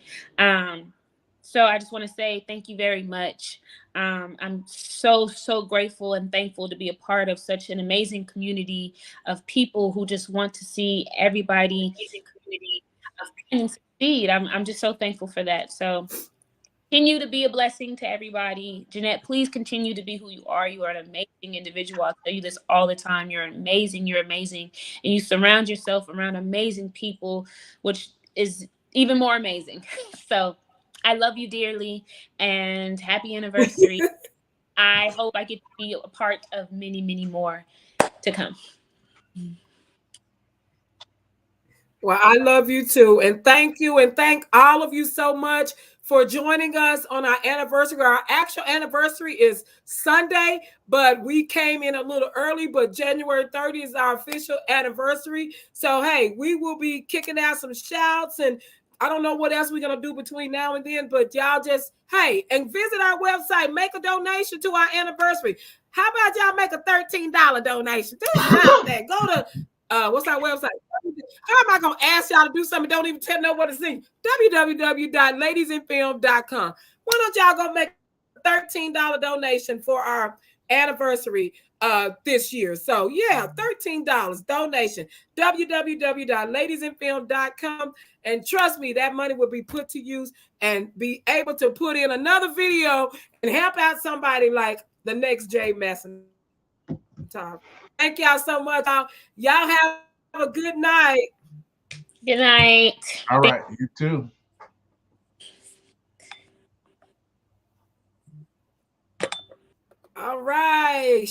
So I just want to say thank you very much. I'm so grateful and thankful to be a part of such an amazing community of people who just want to see everybody succeed. I'm just so thankful for that. So continue to be a blessing to everybody. Jeanette, please continue to be who you are. You are an amazing individual. I'll tell you this all the time. You're amazing. You're amazing. And you surround yourself around amazing people, which is even more amazing. So I love you dearly, and happy anniversary. I hope I get to be a part of many, many more to come. Well, I love you too. And thank you. And thank all of you so much for joining us on our anniversary. Our actual anniversary is Sunday, but we came in a little early. But January 30th is our official anniversary. So, hey, we will be kicking out some shouts, and I don't know what else we're going to do between now and then, but y'all just, hey, and visit our website, make a donation to our anniversary. How about y'all make a $13 donation? Do it out there. Go to, what's our website? How am I going to ask y'all to do something? Don't even know what to see. www.ladiesinfilm.com. Why don't y'all go make a $13 donation for our anniversary this year? So yeah, $13 donation. www.ladiesinfilm.com. And trust me, that money will be put to use and be able to put in another video and help out somebody like the next Jay Messenger. Thank y'all so much. Y'all have a good night. Good night. All right, you too. All right.